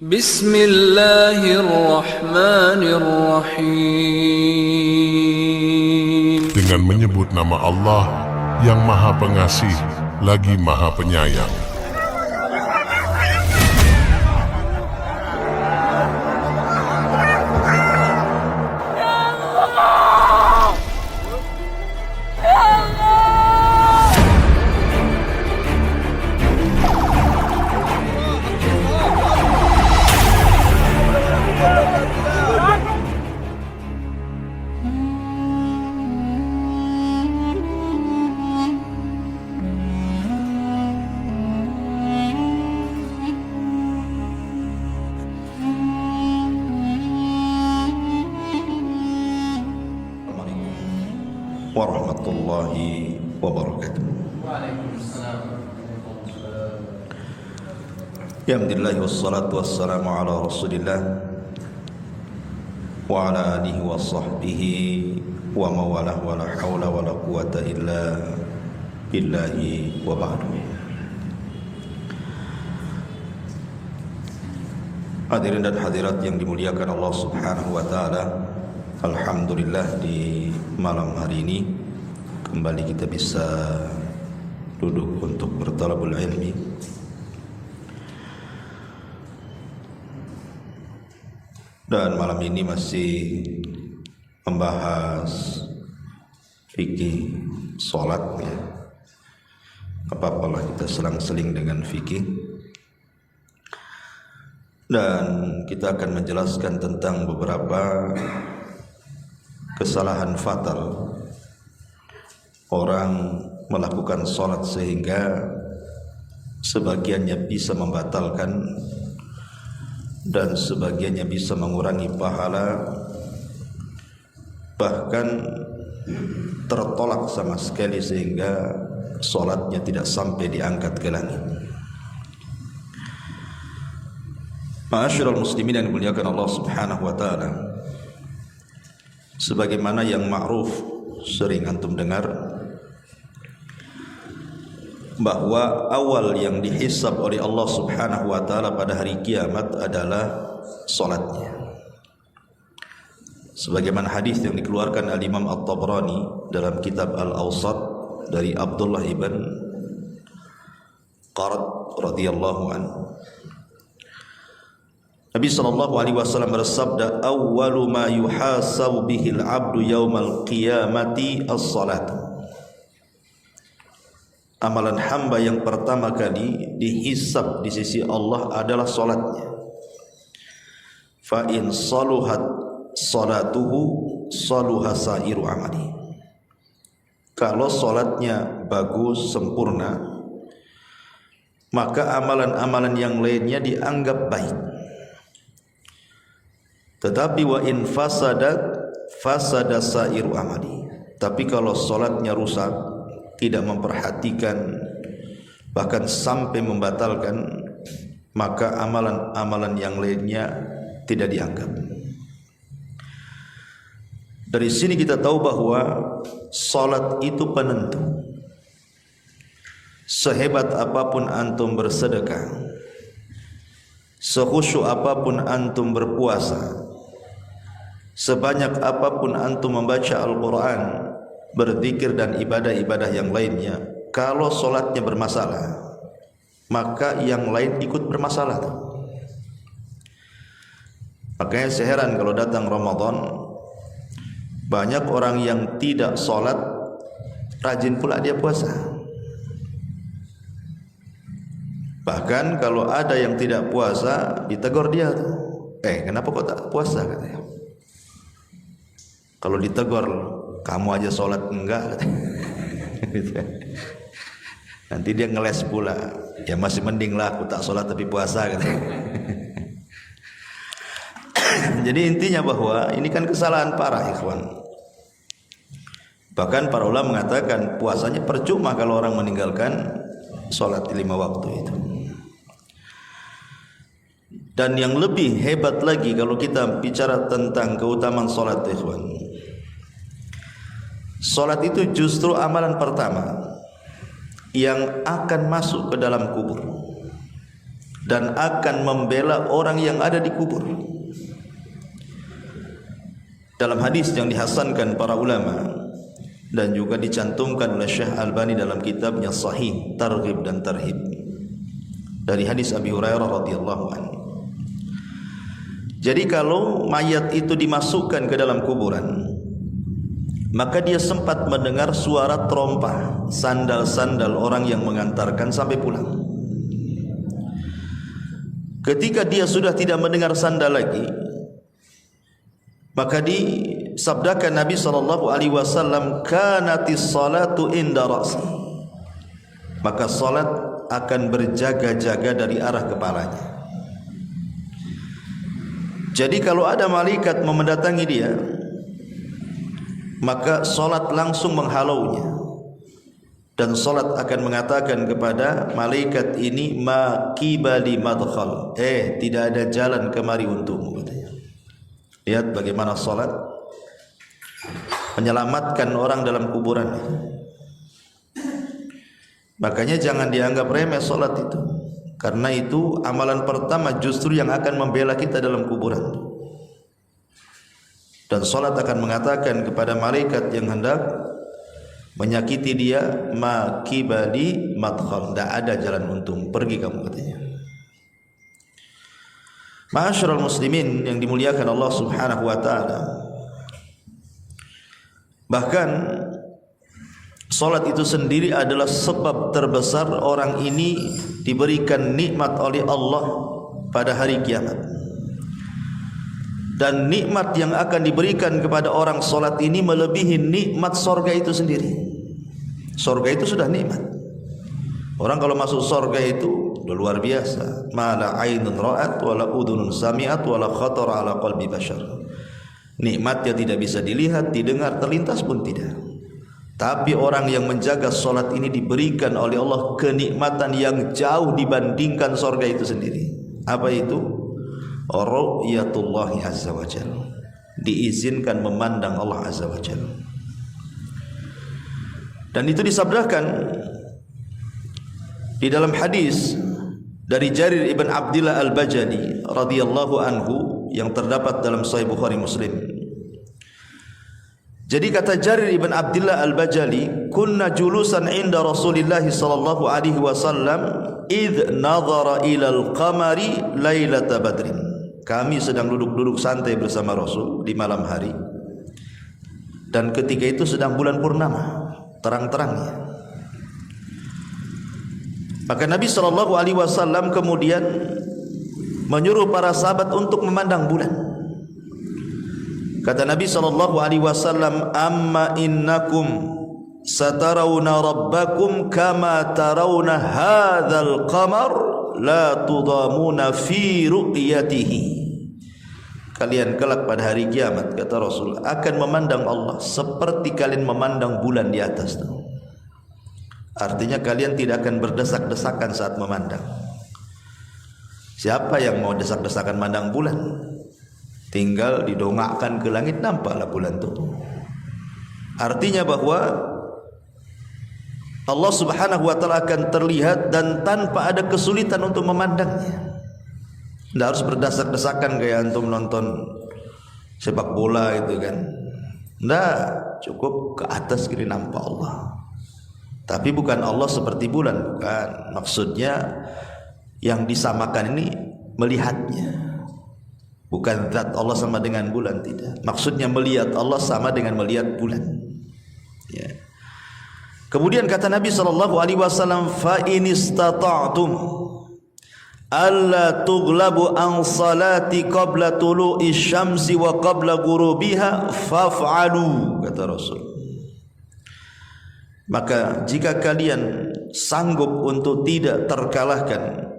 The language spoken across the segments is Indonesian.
Bismillahirrahmanirrahim. Dengan menyebut nama Allah yang Maha Pengasih lagi Maha Penyayang. Warahmatullahi wabarakatuh. Alhamdulillah wassalatu wassalamu ala Rasulillah wa ala alihi wa sahbihi wa mawalah wa la hawla wa la quwata illa billahi wa ba'du. Hadirin dan hadirat yang dimuliakan Allah Subhanahu wa taala, alhamdulillah di malam hari ini kembali kita bisa duduk untuk bertalabul ilmi. Dan malam ini masih membahas fikih salat ya. Apa-apalah kita selang-seling dengan fikih. Dan kita akan menjelaskan tentang beberapa kesalahan fatal orang melakukan sholat sehingga sebagiannya bisa membatalkan dan sebagiannya bisa mengurangi pahala, bahkan tertolak sama sekali sehingga sholatnya tidak sampai diangkat ke langit. Ma'asyiral muslimin yang dimuliakan Allah Subhanahu wa taala, sebagaimana yang ma'ruf sering antum dengar bahwa awal yang dihisab oleh Allah Subhanahu wa taala pada hari kiamat adalah salatnya. Sebagaimana hadis yang dikeluarkan Al-Imam At-Tabrani dalam kitab Al-Awsat dari Abdullah ibn Qard radhiyallahu anhu, Nabi sallallahu alaihi wasallam bersabda, "Awwalu ma yuhasabu bihil 'abdu yaumal qiyamati as-salat." Amalan hamba yang pertama kali dihisab di sisi Allah adalah salatnya. Fa in saluhat salatuhu saluha sairu amali. Kalau salatnya bagus sempurna, maka amalan-amalan yang lainnya dianggap baik. Tetapi wa in fasadat fasada sairu amali. Tapi kalau salatnya rusak, tidak memperhatikan, bahkan sampai membatalkan, maka amalan-amalan yang lainnya tidak dianggap. Dari sini kita tahu bahwa salat itu penentu. Sehebat apapun antum bersedekah, sekhusyuk apapun antum berpuasa, sebanyak apapun antum membaca Al-Quran, berzikir dan ibadah-ibadah yang lainnya, kalau solatnya bermasalah, maka yang lain ikut bermasalah. Makanya saya heran kalau datang Ramadan, banyak orang yang tidak solat, rajin pula dia puasa. Bahkan kalau ada yang tidak puasa, ditegur dia, kenapa kau tak puasa, katanya. Kalau ditegur, kamu aja sholat enggak, nanti dia ngeles pula, ya masih mending lah aku tak sholat tapi puasa, katanya. Jadi intinya bahwa ini kan kesalahan parah, ikhwan. Bahkan para ulama mengatakan puasanya percuma kalau orang meninggalkan sholat 5 waktu itu. Dan yang lebih hebat lagi kalau kita bicara tentang keutamaan sholat, ikhwan, salat itu justru amalan pertama yang akan masuk ke dalam kubur. dan akan membela orang yang ada di kubur. Dalam hadis yang dihasankan para ulama dan juga dicantumkan oleh Syekh Albani dalam kitabnya Sahih Targhib dan Tarhib, dari hadis Abi Hurairah radhiyallahu anhu. Jadi kalau mayat itu dimasukkan ke dalam kuburan, maka dia sempat mendengar suara terompah sandal-sandal orang yang mengantarkan sampai pulang. Ketika dia sudah tidak mendengar sandal lagi, maka disabdakan Nabi SAW, kanatis salatu inda ra'si, maka salat akan berjaga-jaga dari arah kepalanya. Jadi kalau ada malaikat mendatangi dia, maka salat langsung menghalaunya, dan salat akan mengatakan kepada malaikat ini, ma qibali madkhal, tidak ada jalan kemari untukmu, katanya. Lihat bagaimana salat menyelamatkan orang dalam kuburan. Makanya jangan dianggap remeh salat itu, karena itu amalan pertama justru yang akan membela kita dalam kuburan. Dan salat akan mengatakan kepada malaikat yang hendak menyakiti dia, ma qibali madkhal, tidak ada jalan untung, pergi kamu, katanya. Ma'asyiral muslimin yang dimuliakan Allah Subhanahu wa taala, bahkan salat itu sendiri adalah sebab terbesar orang ini diberikan nikmat oleh Allah pada hari kiamat. Dan nikmat yang akan diberikan kepada orang salat ini melebihi nikmat sorga itu sendiri. Sorga itu sudah nikmat. Orang kalau masuk sorga itu sudah luar biasa. Ma la ainun ra'at wa la udhunun sami'at wa la khatara ala qalbi bashar. Nikmatnya tidak bisa dilihat, didengar, terlintas pun tidak. Tapi orang yang menjaga salat ini diberikan oleh Allah kenikmatan yang jauh dibandingkan sorga itu sendiri. Apa itu? Ru'yatullahi azza wa jalla, diizinkan memandang Allah azza wa jalla. Dan itu disabdakan di dalam hadis dari Jarir ibn Abdillah al-Bajali radhiyallahu anhu yang terdapat dalam Sahih Bukhari Muslim. Jadi kata Jarir ibn Abdillah al-Bajali, kunna julusan inda Rasulillah sallallahu alaihi wasallam id nadhara ila al-qamari lailata badrin. Kami sedang duduk-duduk santai bersama Rasul di malam hari, dan ketika itu sedang bulan purnama, terang-terangnya. Maka Nabi SAW kemudian menyuruh para sahabat untuk memandang bulan. Kata Nabi SAW, amma innakum satarawna rabbakum kama tarawna hadzal qamar la tudamuna fi ru'yatihi. Kalian kelak pada hari kiamat, kata Rasul, akan memandang Allah seperti kalian memandang bulan di atas itu. Artinya kalian tidak akan berdesak-desakan saat memandang. Siapa yang mau desak-desakan mandang bulan? Tinggal didongakkan ke langit, nampaklah bulan itu. Artinya bahwa Allah Subhanahu wa taala akan terlihat dan tanpa ada kesulitan untuk memandangnya. Tidak harus berdesak-desakan kayak antum nonton sepak bola itu kan. Tidak, cukup ke atas kiri nampak Allah. Tapi bukan Allah seperti bulan, bukan. Maksudnya yang disamakan ini melihatnya. Bukan zat Allah sama dengan bulan, tidak. Maksudnya melihat Allah sama dengan melihat bulan. Ya. Kemudian kata Nabi SAW, fa in istata'tum alla tughlabu an salati qabla tulu'i syamsi wa qabla ghurubiha faf'alu, kata Rasul. Maka jika kalian sanggup untuk tidak terkalahkan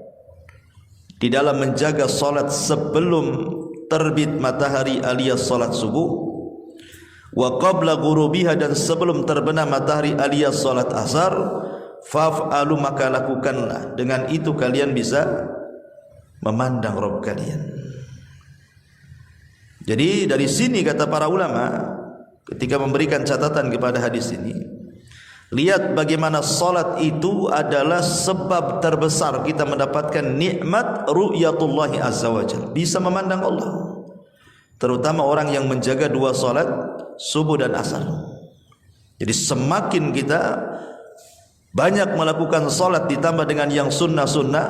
di dalam menjaga salat sebelum terbit matahari alias salat subuh, wa qabla ghurubiha, dan sebelum terbenam matahari alias salat asar, faf'alu, maka lakukanlah. Dengan itu kalian bisa memandang Rabb kalian. Jadi dari sini kata para ulama ketika memberikan catatan kepada hadis ini, Lihat bagaimana salat itu adalah sebab terbesar kita mendapatkan nikmat ru'yatullahi azza wajalla, bisa memandang Allah. Terutama orang yang menjaga 2 salat subuh dan asar. Jadi semakin kita banyak melakukan salat ditambah dengan yang sunnah-sunnah,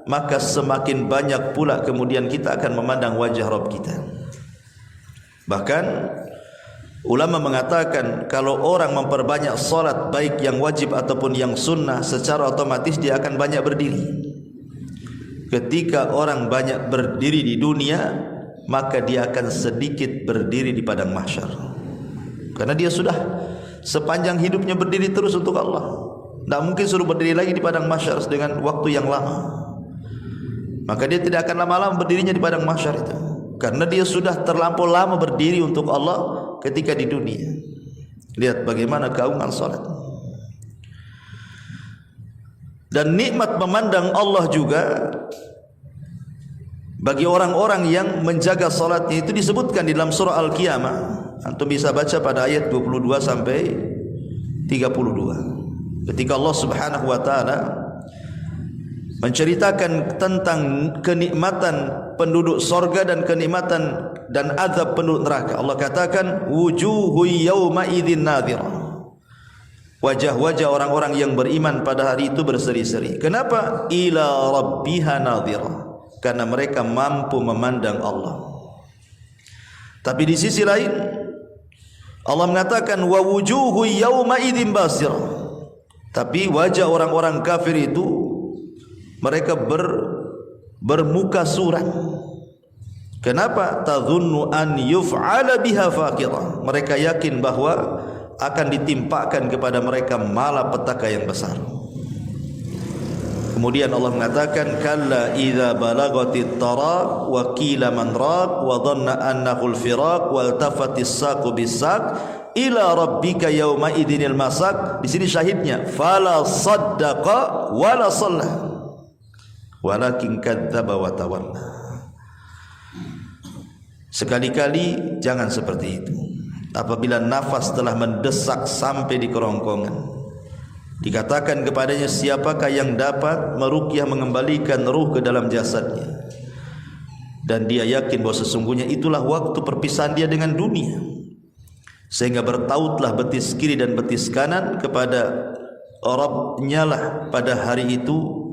maka semakin banyak pula kemudian kita akan memandang wajah Rabb kita. Bahkan ulama mengatakan kalau orang memperbanyak salat baik yang wajib ataupun yang sunnah, secara otomatis dia akan banyak berdiri. Ketika orang banyak berdiri di dunia, maka dia akan sedikit berdiri di padang mahsyar. Karena dia sudah sepanjang hidupnya berdiri terus untuk Allah. Tidak mungkin suruh berdiri lagi di padang mahsyar dengan waktu yang lama. Maka dia tidak akan lama-lama berdirinya di padang mahsyar itu, karena dia sudah terlampau lama berdiri untuk Allah ketika di dunia. Lihat bagaimana keagungan salat. Dan nikmat memandang Allah juga bagi orang-orang yang menjaga salatnya itu disebutkan di dalam surah Al-Qiyamah. Antum bisa baca pada ayat 22 sampai 32. Ketika Allah Subhanahu wa taala menceritakan tentang kenikmatan penduduk sorga dan kenikmatan dan azab penduduk neraka, Allah katakan wujuhu yawma idzin nadhirah. Wajah-wajah orang-orang yang beriman pada hari itu berseri-seri. Kenapa? Ila rabbiha nadhirah, karena mereka mampu memandang Allah. Tapi di sisi lain Allah mengatakan wa wujuhu yawma idzin basirah. Tapi wajah orang-orang kafir itu mereka bermuka suram. Kenapa? Tadhunnu an yuf'ala biha faqirah. Mereka yakin bahwa akan ditimpakan kepada mereka malapetaka yang besar. Kemudian Allah mengatakan kalla idza balagatit taraq wa qila man raq wa dhanna annahu al-firaq wal tafatis saqu bis-saq ila rabbika yauma idzinil masaq. Di sini syahidnya fala saddaqa wala shalla walakin kadzdzaba wa tawalla. Sekali-kali jangan seperti itu. Apabila nafas telah mendesak sampai di kerongkongan, dikatakan kepadanya, siapakah yang dapat meruqyah mengembalikan ruh ke dalam jasadnya? Dan dia yakin bahwa sesungguhnya itulah waktu perpisahan dia dengan dunia, sehingga bertautlah betis kiri dan betis kanan kepada Rabb-Nya lah. Pada hari itu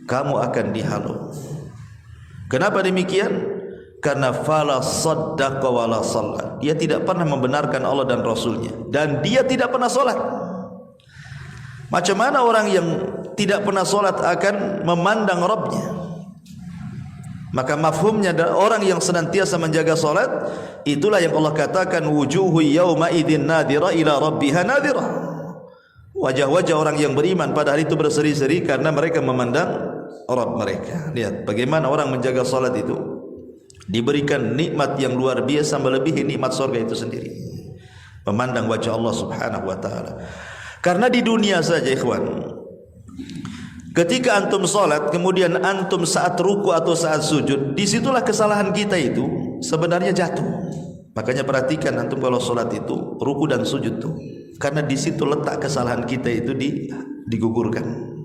kamu akan dihalau. Kenapa demikian? Karena fala saddaqa wala shalla. Dia tidak pernah membenarkan Allah dan Rasulnya, dan dia tidak pernah solat. Macam mana orang yang tidak pernah solat akan memandang Rabb-Nya? Maka mafhumnya orang yang senantiasa menjaga solat, itulah yang Allah katakan wujuhu yawma idzin nadhira ila rabbiha nadhira. Wajah-wajah orang yang beriman pada hari itu berseri-seri karena mereka memandang Rabb mereka. Lihat bagaimana orang menjaga solat itu diberikan nikmat yang luar biasa, melebihi nikmat surga itu sendiri, memandang wajah Allah Subhanahu wa taala. Karena di dunia saja ikhwan, ketika antum salat kemudian antum saat ruku atau saat sujud, disitulah kesalahan kita itu sebenarnya jatuh. Makanya perhatikan antum kalau salat itu ruku dan sujud tuh, karena di situ letak kesalahan kita itu digugurkan.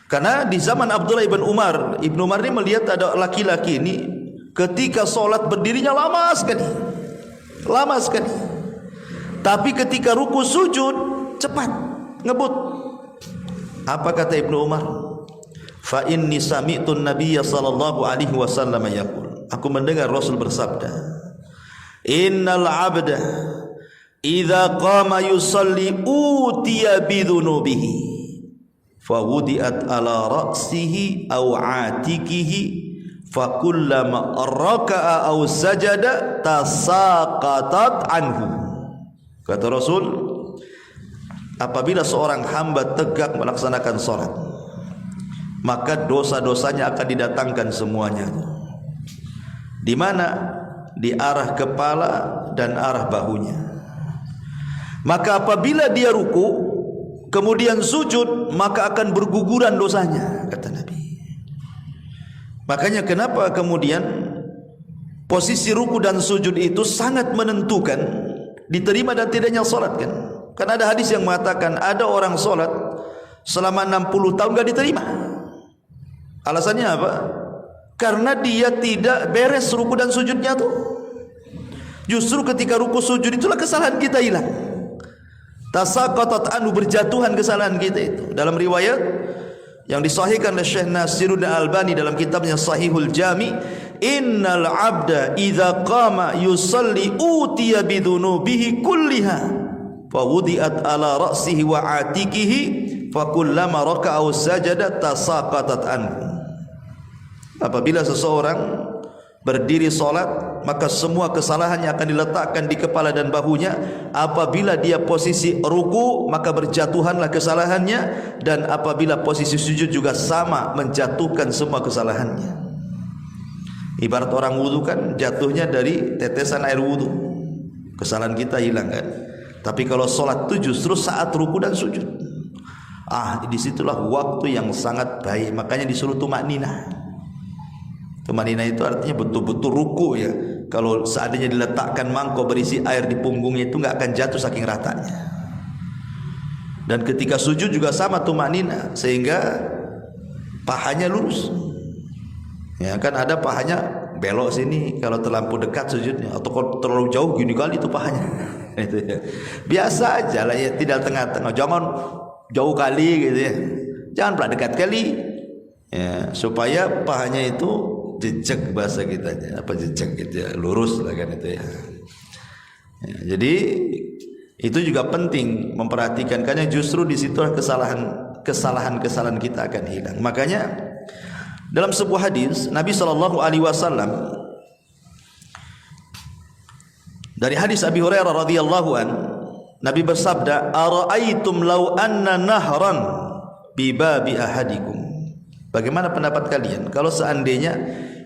Karena di zaman Abdullah ibn Umar, Ibnu Umar ini melihat ada laki-laki ini ketika solat berdirinya lama sekali. Tapi ketika ruku sujud cepat, ngebut. Apa kata Ibnu Umar? Fa inni sami'tu an-nabiyya sallallahu alaihi wasallam yaqul. Aku mendengar Rasul bersabda, innal 'abda idza qama yusalli utiya bidhunubihi fawudiat ala ra'sihi aw atikihi fakullama raka'a aw sajada tasaqatat anhu. Kata Rasul, apabila seorang hamba tegak melaksanakan salat, maka dosa-dosanya akan didatangkan semuanya. Di mana? Di arah kepala dan arah bahunya. Maka apabila dia ruku kemudian sujud, maka akan berguguran dosanya, kata Nabi. Makanya kenapa kemudian posisi ruku dan sujud itu sangat menentukan diterima dan tidaknya salat kan? Karena ada hadis yang mengatakan ada orang sholat selama 60 tahun gak diterima. Alasannya apa? Karena dia tidak beres ruku dan sujudnya tuh. Justru ketika ruku sujud itulah kesalahan kita hilang. Tasaqatat anhu, berjatuhan kesalahan kita itu. Dalam riwayat yang disahihkan oleh Syekh Nasiruddin Albani dalam kitabnya Sahihul Jami, innal abda idza qama yusalli utiya bidunubihi kulliha fa wudi'at ala ra'sihi wa atikihi fa kullama raka'a sajada tasaqatat anhu. Apabila seseorang berdiri salat, maka semua kesalahannya akan diletakkan di kepala dan bahunya. Apabila dia posisi ruku, maka berjatuhanlah kesalahannya, dan apabila posisi sujud juga sama, menjatuhkan semua kesalahannya. Ibarat orang wudu kan jatuhnya dari tetesan air wudu, kesalahan kita hilang kan. Tapi kalau salat itu justru saat ruku dan sujud. Disitulah waktu yang sangat baik. Makanya disuruh tumakninah. Tumakninah itu artinya betul-betul ruku ya. Kalau seandainya diletakkan mangkok berisi air di punggungnya itu nggak akan jatuh saking ratanya. Dan ketika sujud juga sama tumakninah, sehingga pahanya lurus. Ya kan, ada pahanya belok sini kalau terlampau dekat sujudnya, atau kalau terlalu jauh gini kali itu pahanya. Itu ya. Biasa aja lah ya, tidak tengah-tengah. Jangan jauh kali gitu ya. Jangan pula dekat kali. Ya, supaya pahanya itu jejak, bahasa kita apa jejak gitu ya, lurus lah kan itu ya. Jadi itu juga penting memperhatikan, karena justru di situ kesalahan kita akan hilang. Makanya dalam sebuah hadis Nabi SAW, dari hadis Abi Hurairah radhiyallahu an, Nabi bersabda, "Ara'aitum law anna nahran bi babi ahadikum." Bagaimana pendapat kalian kalau seandainya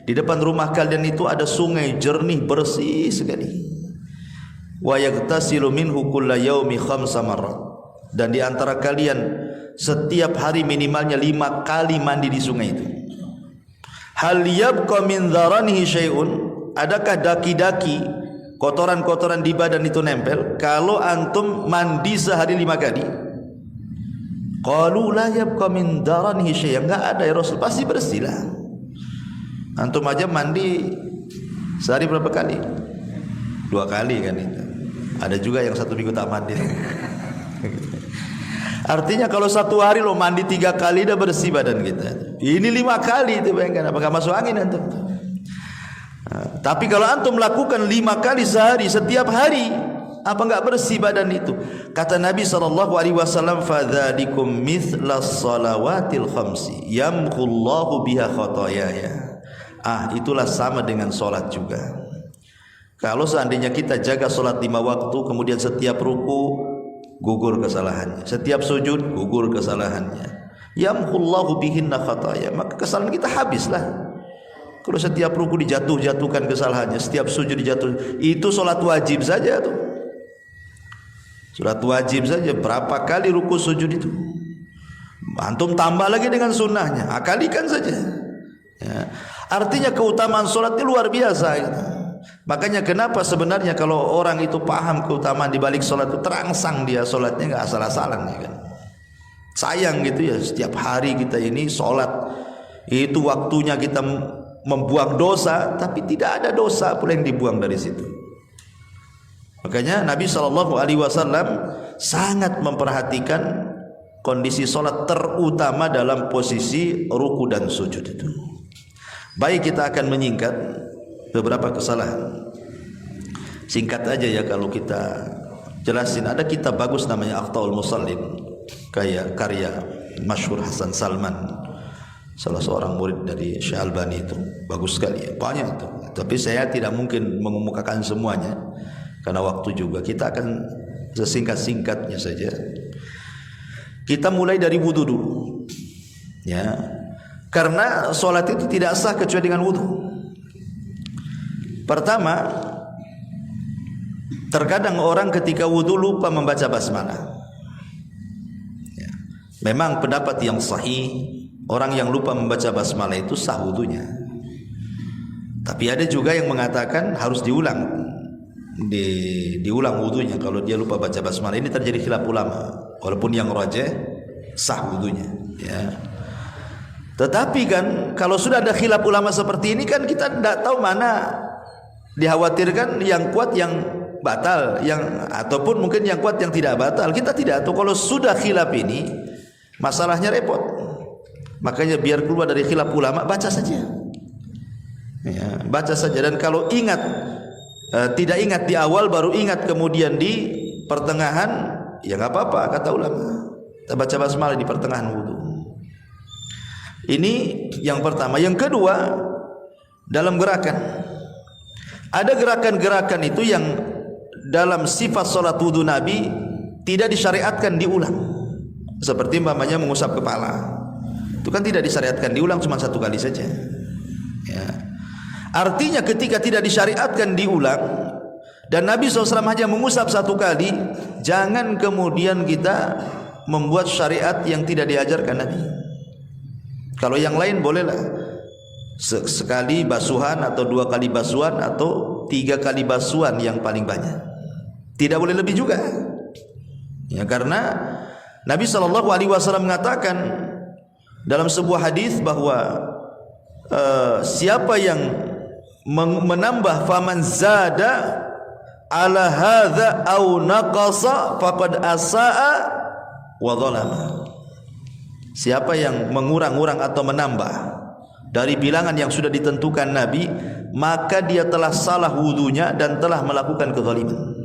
di depan rumah kalian itu ada sungai jernih bersih sekali, wa yaghtasilu minhu kulla yaumi khamsa marrat, dan di antara kalian setiap hari minimalnya 5 kali mandi di sungai itu. Hal yabqa min dharanihi syai'un, adakah daki-daki, kotoran-kotoran di badan itu nempel kalau antum mandi sehari 5 kali? Qalu la yabqa min dharanihi syai'un, enggak ada ya Rasul, pasti bersih lah. Antum aja mandi sehari berapa kali? 2 kali kan itu. Ada juga yang 1 minggu tak mandi. Artinya kalau 1 hari lo mandi 3 kali dah bersih badan kita. Ini 5 kali itu, bayangkan apakah masuk angin antum? Tapi kalau antum melakukan 5 kali sehari setiap hari, apa enggak bersih badan itu? Kata Nabi SAW, fadzalikum mithlas salawatil khamsi yamhullahu biha khotoyaya. Itulah sama dengan solat juga. Kalau seandainya kita jaga solat 5 waktu, kemudian setiap ruku gugur kesalahannya, setiap sujud gugur kesalahannya, yamhullahu bihinna khotoya, maka kesalahan kita habislah. Kalau setiap ruku dijatuhkan kesalahannya, setiap sujud dijatuh, itu solat wajib saja tuh. Solat wajib saja berapa kali ruku sujud itu? Antum tambah lagi dengan sunnahnya, akalikan saja. Ya. Artinya keutamaan solat itu luar biasa. Gitu. Makanya kenapa sebenarnya kalau orang itu paham keutamaan di balik solat itu, terangsang dia solatnya nggak asal-asalan ya kan. Sayang gitu ya, setiap hari kita ini solat itu waktunya kita membuang dosa, tapi tidak ada dosa pula yang dibuang dari situ. Makanya Nabi SAW sangat memperhatikan kondisi solat, terutama dalam posisi ruku dan sujud itu. Baik, kita akan menyingkat beberapa kesalahan. Singkat aja ya kalau kita jelasin. Ada kitab bagus namanya Akhtaul Musallin, kayak karya masyhur Hasan Salman, salah seorang murid dari Syekh Albani itu. Bagus sekali ya, banyak itu. Tapi saya tidak mungkin mengemukakan semuanya karena waktu juga. Kita akan sesingkat-singkatnya saja. Kita mulai dari wudu dulu. Ya. Karena solat itu tidak sah kecuali dengan wudu. Pertama, terkadang orang ketika wudu lupa membaca basmalah. Ya. Memang pendapat yang sahih, orang yang lupa membaca basmalah itu sah wudunya. Tapi ada juga yang mengatakan harus diulang. diulang wudunya kalau dia lupa baca basmalah. Ini terjadi khilaf ulama, walaupun yang rajih sah wudunya, ya. Tetapi kan kalau sudah ada khilaf ulama seperti ini kan kita tidak tahu mana dikhawatirkan yang kuat yang batal, yang ataupun mungkin yang kuat yang tidak batal. Kita tidak tahu. Kalau sudah khilaf ini masalahnya repot. Makanya biar keluar dari khilaf ulama, baca saja. Ya, baca saja. Dan kalau ingat tidak ingat di awal baru ingat kemudian di pertengahan, ya nggak apa-apa kata ulama. Kita baca basmalah di pertengahan wudu. Ini yang pertama. Yang kedua, dalam gerakan. Ada gerakan-gerakan itu yang dalam sifat salat wudu Nabi tidak disyariatkan diulang. Seperti umpamanya mengusap kepala. Itu kan tidak disyariatkan diulang, cuma satu kali saja. Ya. Artinya ketika tidak disyariatkan diulang dan Nabi SAW hanya mengusap satu kali, jangan kemudian kita membuat syariat yang tidak diajarkan Nabi. Kalau yang lain bolehlah sekali basuhan atau 2 kali basuhan atau 3 kali basuhan yang paling banyak. Tidak boleh lebih juga. Ya, karena Nabi SAW mengatakan dalam sebuah hadis bahwa siapa yang menambah faman zada ala hadza au naqasa faqad asaa wa zalama. Siapa yang mengurang-urang atau menambah dari bilangan yang sudah ditentukan Nabi, maka dia telah salah wudunya dan telah melakukan kezaliman.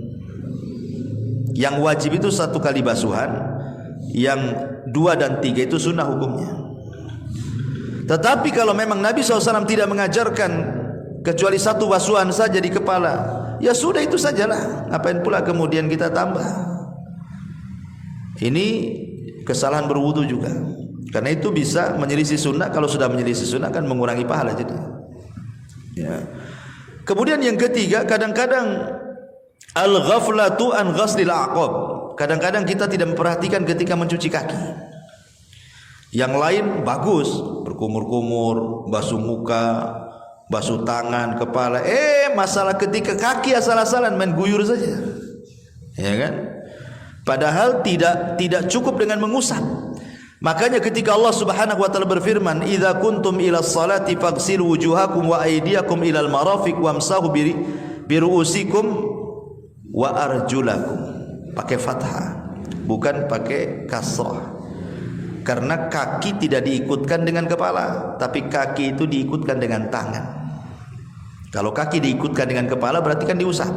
Yang wajib itu 1 kali basuhan, yang 2 dan 3 itu sunnah hukumnya. Tetapi kalau memang Nabi SAW tidak mengajarkan kecuali 1 basuhan saja di kepala, ya sudah itu sajalah. Ngapain pula kemudian kita tambah? Ini kesalahan berwudu juga. Karena itu bisa menyelisih sunnah. Kalau sudah menyelisih sunnah kan mengurangi pahala jadi. Ya. Kemudian yang ketiga, kadang-kadang al-ghaflatu an ghaslil aqab. Kadang-kadang kita tidak memperhatikan ketika mencuci kaki. Yang lain bagus, berkumur-kumur, basuh muka, basuh tangan, kepala. Masalah ketika kaki asal-asalan main guyur saja. Ya kan? Padahal tidak cukup dengan mengusap. Makanya ketika Allah Subhanahu wa taala berfirman, "Idza kuntum ila sholati faghsilu wujuhakum wa aydiyakum ilal marafiq wamsahu bi ru'usikum wa arjulakum." Pakai fathah, bukan pakai kasrah. Karena kaki tidak diikutkan dengan kepala, tapi kaki itu diikutkan dengan tangan. Kalau kaki diikutkan dengan kepala berarti kan diusap.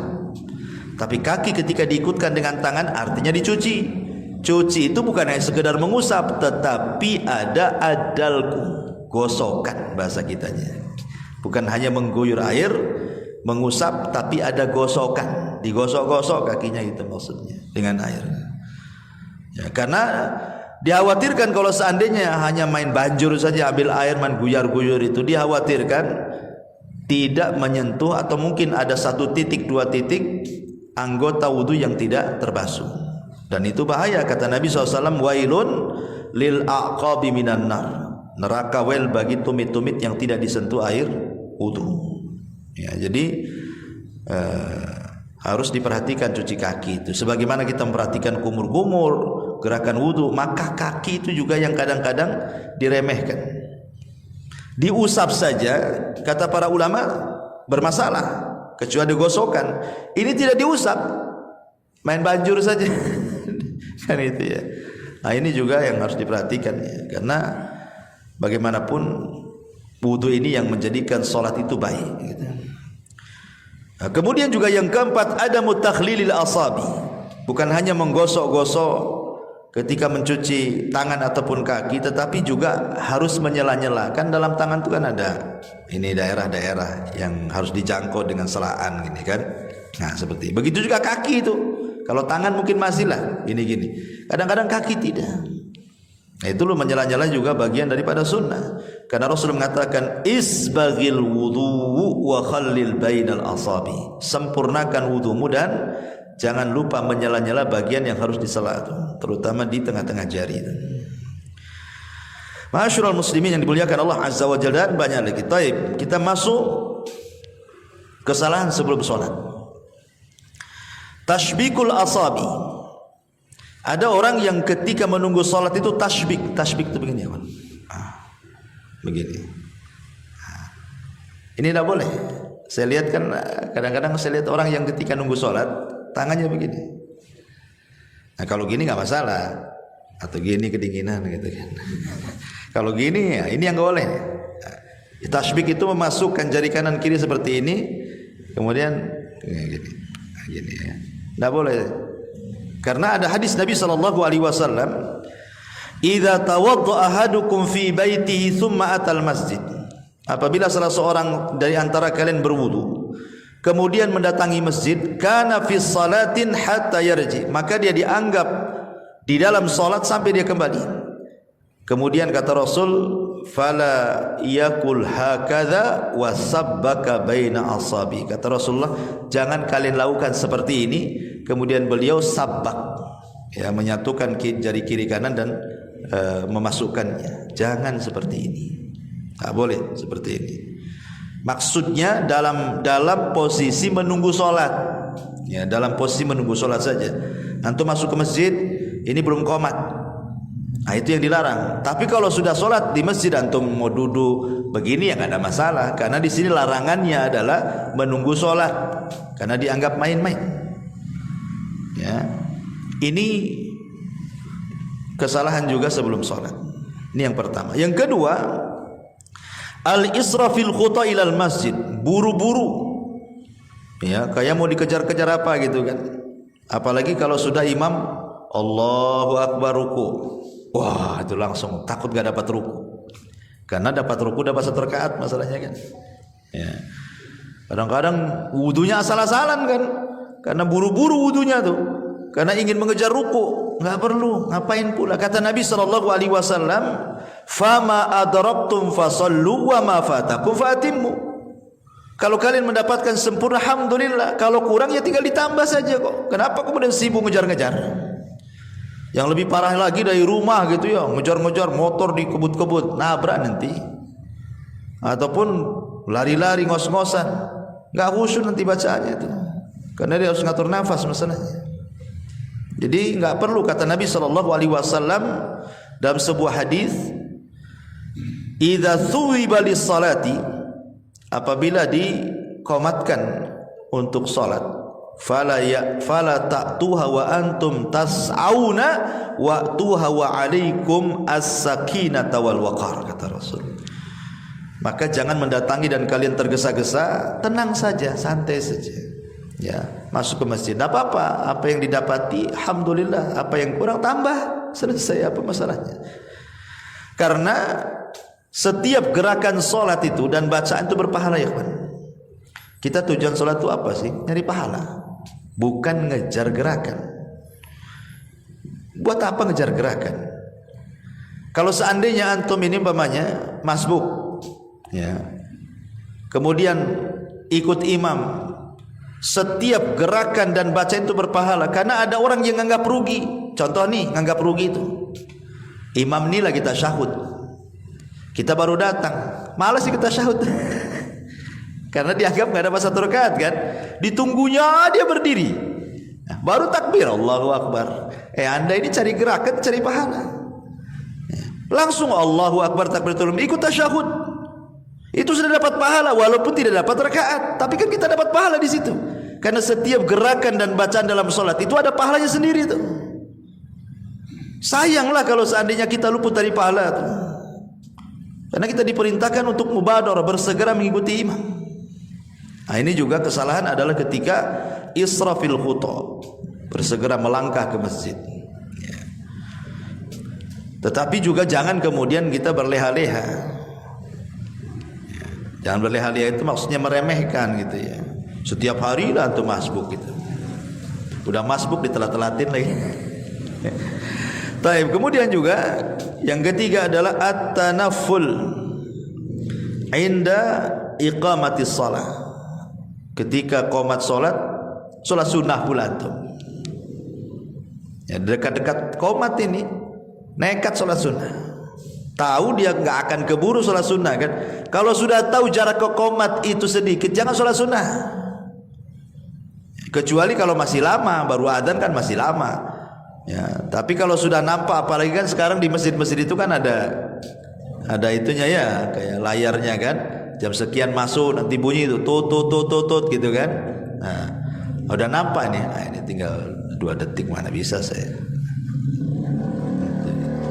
Tapi kaki ketika diikutkan dengan tangan artinya dicuci. Cuci itu bukan hanya sekedar mengusap, tetapi ada adalku, gosokan bahasa kitanya. Bukan hanya mengguyur air, mengusap, tapi ada gosokan, digosok-gosok kakinya, itu maksudnya dengan air. Ya, karena dikhawatirkan kalau seandainya hanya main banjur saja, ambil air main guyar-guyur, itu dikhawatirkan tidak menyentuh atau mungkin ada 1 titik 2 titik anggota wudu yang tidak terbasuh. Dan itu bahaya, kata Nabi SAW, wailun lil aqabi minan nar. Neraka wel bagi tumit-tumit yang tidak disentuh air wudu. Ya, jadi harus diperhatikan cuci kaki itu. Sebagaimana kita memperhatikan kumur-kumur, gerakan wudu, maka kaki itu juga yang kadang-kadang diremehkan. Diusap saja, kata para ulama, bermasalah, kecuali digosokkan. Ini tidak diusap, main banjur saja. Kan itu ya. Nah, ini juga yang harus diperhatikan ya. Karena bagaimanapun wudu ini yang menjadikan salat itu baik gitu. Nah, kemudian juga yang keempat, ada mutakhlilil asabi. Bukan hanya menggosok-gosok ketika mencuci tangan ataupun kaki, tetapi juga harus menyela-nyela. Kan dalam tangan itu kan ada ini daerah-daerah yang harus dijangkau dengan selaan gini kan. Nah, seperti begitu juga kaki itu. Kalau tangan mungkin masih lah gini-gini. Kadang-kadang kaki tidak. Nah, itu lo menyela-nyela juga bagian daripada sunnah. Karena Rasul mengatakan isbaghil wudu wa khallil bainal asabi. Sempurnakan wudumu dan jangan lupa menyela-nyela bagian yang harus disela itu, terutama di tengah-tengah jari itu. Ma'asyiral muslimin yang dimuliakan Allah Azza wa Jalla, banyak lagi. Taib, kita masuk kesalahan sebelum sholat. Tashbikul asabi. Ada orang yang ketika menunggu salat itu tashbik. Tashbik itu begini ya, begini. Ini tidak boleh. Saya lihat kan kadang-kadang saya lihat orang yang ketika nunggu salat tangannya begini. Nah kalau gini nggak masalah. Atau gini kedinginan gitu kan. Kalau gini ya ini yang nggak boleh. Tashbik itu memasukkan jari kanan kiri seperti ini, kemudian gini ya. Tidak boleh. Karena ada hadis Nabi SAW, "Idza tawaddaa ahadukum fi baitihi thumma atal masjid." Apabila salah seorang dari antara kalian berwudu, kemudian mendatangi masjid, kana fi salatin hatta yarji, maka dia dianggap di dalam salat sampai dia kembali. Kemudian kata Rasul, fala yakul hakadha wasabbaka baina asabi. Kata Rasulullah, jangan kalian lakukan seperti ini. Kemudian beliau sabbak, ya, menyatukan jari kiri kanan dan memasukkannya. Jangan seperti ini. Tak boleh seperti ini. Maksudnya dalam posisi menunggu sholat, ya, dalam posisi menunggu sholat saja. Antum masuk ke masjid, ini belum qomat. Nah itu yang dilarang. Tapi kalau sudah sholat di masjid antum mau duduk begini ya nggak ada masalah. Karena di sini larangannya adalah menunggu sholat, karena dianggap main-main. Ya, ini kesalahan juga sebelum sholat. Ini yang pertama. Yang kedua, al-israfil khuta ilal masjid, buru-buru. Ya, kayak mau dikejar-kejar apa gitu kan. Apalagi kalau sudah imam Allahu Akbar ruku. Wah, itu langsung takut gak dapat ruku. Karena dapat ruku dapat 1 rakaat masalahnya kan. Ya. Kadang-kadang wudunya asal-asalan kan. Karena buru-buru wudunya tuh. Karena ingin mengejar ruku, enggak perlu, ngapain pula. Kata Nabi SAW, "Fama adraktum fasallu wa ma fatakum fatimmu." Kalau kalian mendapatkan sempurna, alhamdulillah. Kalau kurang ya tinggal ditambah saja kok. Kenapa kemudian sibuk ngejar-ngejar? Yang lebih parah lagi dari rumah gitu ya, ngejar-ngejar motor di kebut-kebut, nabrak nanti. Ataupun lari-lari ngos-ngosan, enggak khusyuk nanti bacaannya itu. Karena dia harus ngatur nafas masalahnya. Jadi enggak perlu, kata Nabi SAW dalam sebuah hadis, "Idza thuwiba lis-salati," apabila dikomatkan untuk salat, fala ta'tuha wa antum tas'auna wa tuha wa alaikum as-sakinata wal waqar, kata Rasul. Maka jangan mendatangi dan kalian tergesa-gesa, tenang saja, santai saja. Ya, masuk ke masjid, tidak apa-apa. Apa yang didapati, alhamdulillah. Apa yang kurang, tambah. Selesai, apa masalahnya? Karena setiap gerakan solat itu dan bacaan itu berpahala ya kawan. Kita tujuan solat itu apa sih? Nyari pahala, bukan ngejar gerakan. Buat apa ngejar gerakan? Kalau seandainya antum ini umpamanya masbuk, ya, kemudian ikut imam, setiap gerakan dan bacaan itu berpahala. Karena ada orang yang nganggap rugi. Contoh nih, nganggap rugi itu, imam ini lagi tasyahud, kita baru datang, malas sih kita tasyahud. Karena dianggap nggak dapat 1 rakaat kan. Ditunggunya dia berdiri, nah, baru takbir Allahu Akbar. Anda ini cari gerakan, cari pahala. Langsung Allahu Akbar, takbiratul ihram, ikut tasyahud. Itu sudah dapat pahala walaupun tidak dapat rakaat, tapi kan kita dapat pahala di situ. Karena setiap gerakan dan bacaan dalam sholat itu ada pahalanya sendiri tuh. Sayanglah kalau seandainya kita luput dari pahala tuh. Karena kita diperintahkan untuk mubadarah, bersegera mengikuti imam. Nah, ini juga kesalahan adalah ketika israfil khuta, bersegera melangkah ke masjid. Ya. Tetapi juga jangan kemudian kita berleha-leha. Jangan berleha-leha itu maksudnya meremehkan gitu ya. Setiap hari lah antum masbuk gitu. Udah masbuk ditelat-telatin lagi. Taib. Kemudian juga yang ketiga adalah at-tanafful inda iqamatis shalah. Ketika qomat salat sunnah pula antum. Ya, dekat-dekat qomat ini nekat salat sunnah. Tahu dia nggak akan keburu sholat sunnah kan. Kalau sudah tahu jarak ke qomat itu sedikit, jangan sholat sunnah. Kecuali kalau masih lama, baru adzan kan masih lama. Ya, tapi kalau sudah nampak, apalagi kan sekarang di masjid-masjid itu kan ada itunya ya, kayak layarnya kan. Jam sekian masuk, nanti bunyi itu tut gitu kan. Nah, udah nampak nih. Nah, ini tinggal 2 detik, mana bisa saya.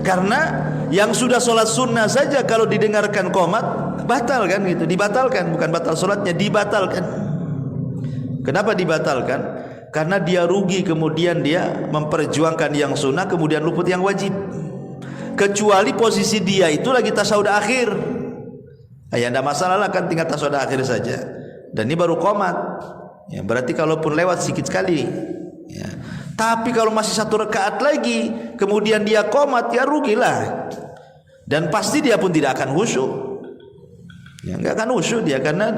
Karena yang sudah sholat sunnah saja kalau didengarkan qomat batal kan gitu, dibatalkan, bukan batal sholatnya, dibatalkan. Kenapa dibatalkan? Karena dia rugi, kemudian dia memperjuangkan yang sunnah, kemudian luput yang wajib. Kecuali posisi dia itu lagi tasyahud akhir, ya tidak masalah lah kan, tinggal tasyahud akhir saja. Dan ini baru qomat, ya, berarti kalaupun lewat sedikit sekali, ya. Tapi kalau masih 1 rakaat lagi, kemudian dia qomat, ya rugilah. Dan pasti dia pun tidak akan khusyuk, ya, nggak akan khusyuk dia, karena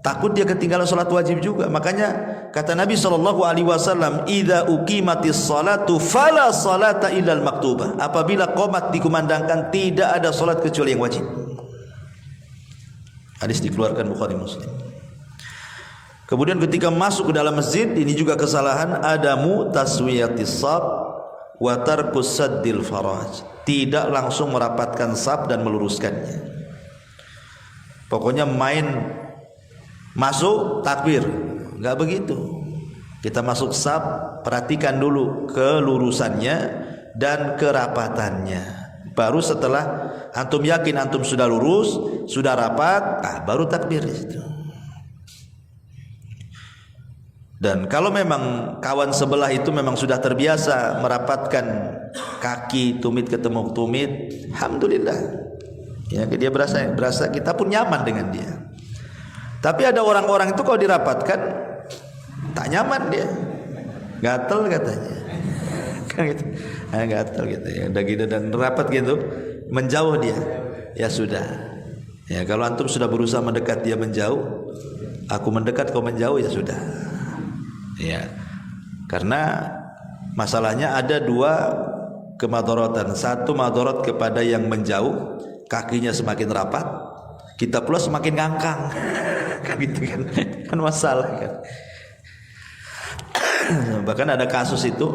takut dia ketinggalan sholat wajib juga. Makanya kata Nabi SAW, "Idza uqimatis salatu fala salata illal maktubah." Apabila qomat dikumandangkan, tidak ada sholat kecuali yang wajib. Hadis dikeluarkan Bukhari Muslim. Kemudian ketika masuk ke dalam masjid, ini juga kesalahan, adamu taswiyatis shaf wa tarkus saddil faraj. Tidak langsung merapatkan shaf dan meluruskannya. Pokoknya main masuk takbir, enggak begitu. Kita masuk shaf, perhatikan dulu kelurusannya dan kerapatannya. Baru setelah antum yakin antum sudah lurus, sudah rapat, baru takbir di situ. Dan kalau memang kawan sebelah itu memang sudah terbiasa merapatkan kaki tumit ketemu tumit, alhamdulillah. Ya, dia berasa kita pun nyaman dengan dia. Tapi ada orang-orang itu kalau dirapatkan tak nyaman dia, gatel katanya, kan gitu, gatel gitu ya, udah gitu dan rapat gitu, menjauh dia, ya sudah. Ya kalau antum sudah berusaha mendekat dia menjauh, aku mendekat kau menjauh, ya sudah. Ya, karena masalahnya ada 2 kemadharatan. Satu madharat kepada yang menjauh, kakinya semakin rapat, kita pula semakin ngangkang. Kan gitu kan masalah kan. Bahkan ada kasus itu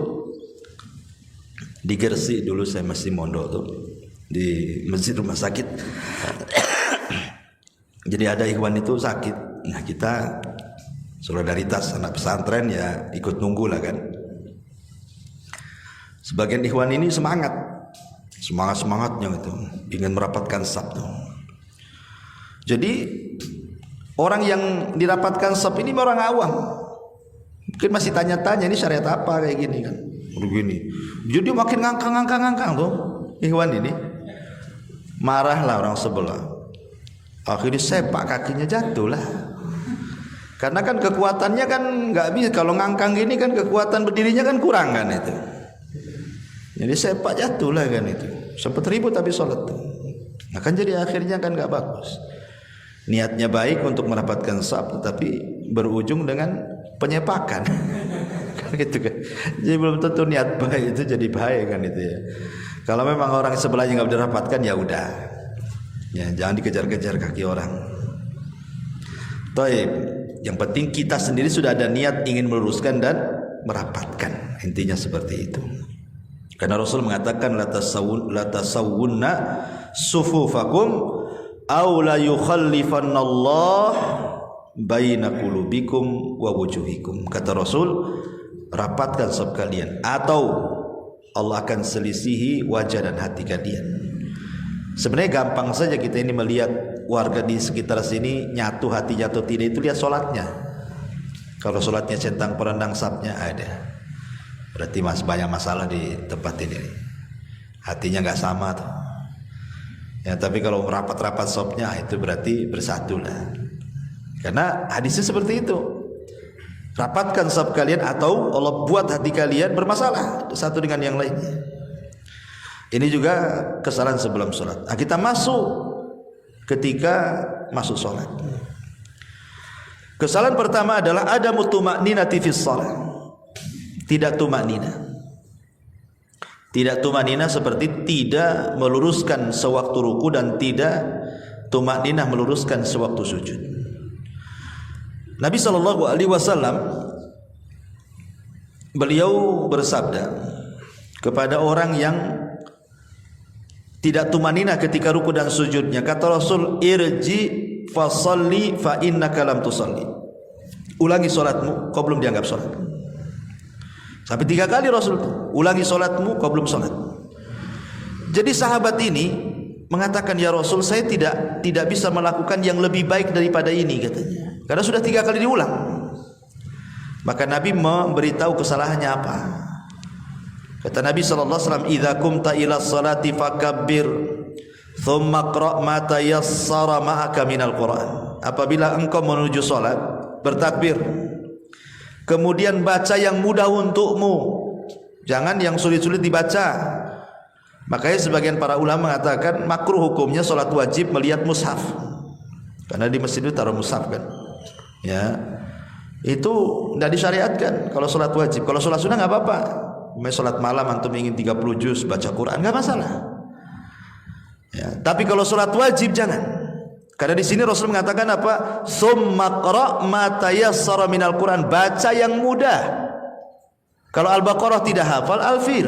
di Gresik dulu, saya masih mondok tuh di masjid rumah sakit. Jadi ada ikhwan itu sakit, nah kita solidaritas anak pesantren ya ikut nunggu lah kan. Sebagian ikhwan ini semangatnya gitu, ingin merapatkan shaf tuh. Jadi orang yang dirapatkan shaf ini orang awam, mungkin masih tanya-tanya ini syariat apa kayak gini kan, begini. Jadi makin ngangkang tuh ikhwan ini, marahlah orang sebelah. Akhirnya sepak kakinya jatuh lah. Karena kan kekuatannya kan nggak bisa, kalau ngangkang gini kan kekuatan berdirinya kan kurang kan itu. Jadi sepak jatuh lah kan itu. Sempat ribut tapi sholat tuh. Nah kan jadi akhirnya kan nggak bagus. Niatnya baik untuk merapatkan shaf, tetapi berujung dengan penyepakan. Kan gitu kan. Jadi belum tentu niat baik itu jadi baik kan itu ya. Kalau memang orang sebelahnya nggak dirapatkan ya udah. Ya jangan dikejar-kejar kaki orang. Taib. Yang penting kita sendiri sudah ada niat ingin meluruskan dan merapatkan. Intinya seperti itu. Karena Rasul mengatakan la tasawwunna sufufakum aw la yukhallifannallah baina qulubikum wa wujuhikum. Kata Rasul, rapatkan shaf kalian atau Allah akan selisihi wajah dan hati kalian. Sebenarnya gampang saja kita ini melihat warga di sekitar sini nyatu hatinya atau tidak, itu lihat sholatnya. Kalau sholatnya centang perenang shafnya ada, berarti banyak masalah di tempat ini. Hatinya nggak sama tuh. Ya tapi kalau rapat-rapat shafnya itu berarti bersatu lah. Karena hadisnya seperti itu. Rapatkan shaf kalian atau Allah buat hati kalian bermasalah satu dengan yang lainnya. Ini juga kesalahan sebelum sholat. Nah, kita masuk ketika masuk sholat. Kesalahan pertama adalah ada tuma'ninati fis sholat. Tidak tuma'nina. Tidak tuma'nina seperti tidak meluruskan sewaktu ruku dan tidak tuma'ninah meluruskan sewaktu sujud. Nabi SAW beliau bersabda kepada orang yang tidak tumanina ketika ruku dan sujudnya, kata Rasul, irji fasalli fa innaka lam tusalli. Ulangi solatmu, kau belum dianggap solat. Sampai 3 kali Rasul itu, ulangi solatmu, kau belum solat. Jadi sahabat ini mengatakan, ya Rasul, saya tidak bisa melakukan yang lebih baik daripada ini, katanya, karena sudah 3 kali diulang. Maka Nabi memberitahu kesalahannya apa. Kata Nabi SAW, idza kumta ila salati fakabbir thumma qra' ma tayassara ma'aka minal Qur'an. Apabila engkau menuju salat, bertakbir, kemudian baca yang mudah untukmu, jangan yang sulit-sulit dibaca. Makanya sebagian para ulama mengatakan makruh hukumnya salat wajib melihat mushaf, karena di masjid itu taruh mushaf kan, ya, itu tidak disyariatkan kalau salat wajib. Kalau salat sunnah nggak apa-apa. Salat malam antum ingin 30 juz baca Quran nggak masalah, ya. Tapi kalau salat wajib jangan, karena di sini Rasul mengatakan apa? Summa qra' ma tayassara minal Quran, baca yang mudah. Kalau Al-Baqarah tidak hafal, Al-Fil,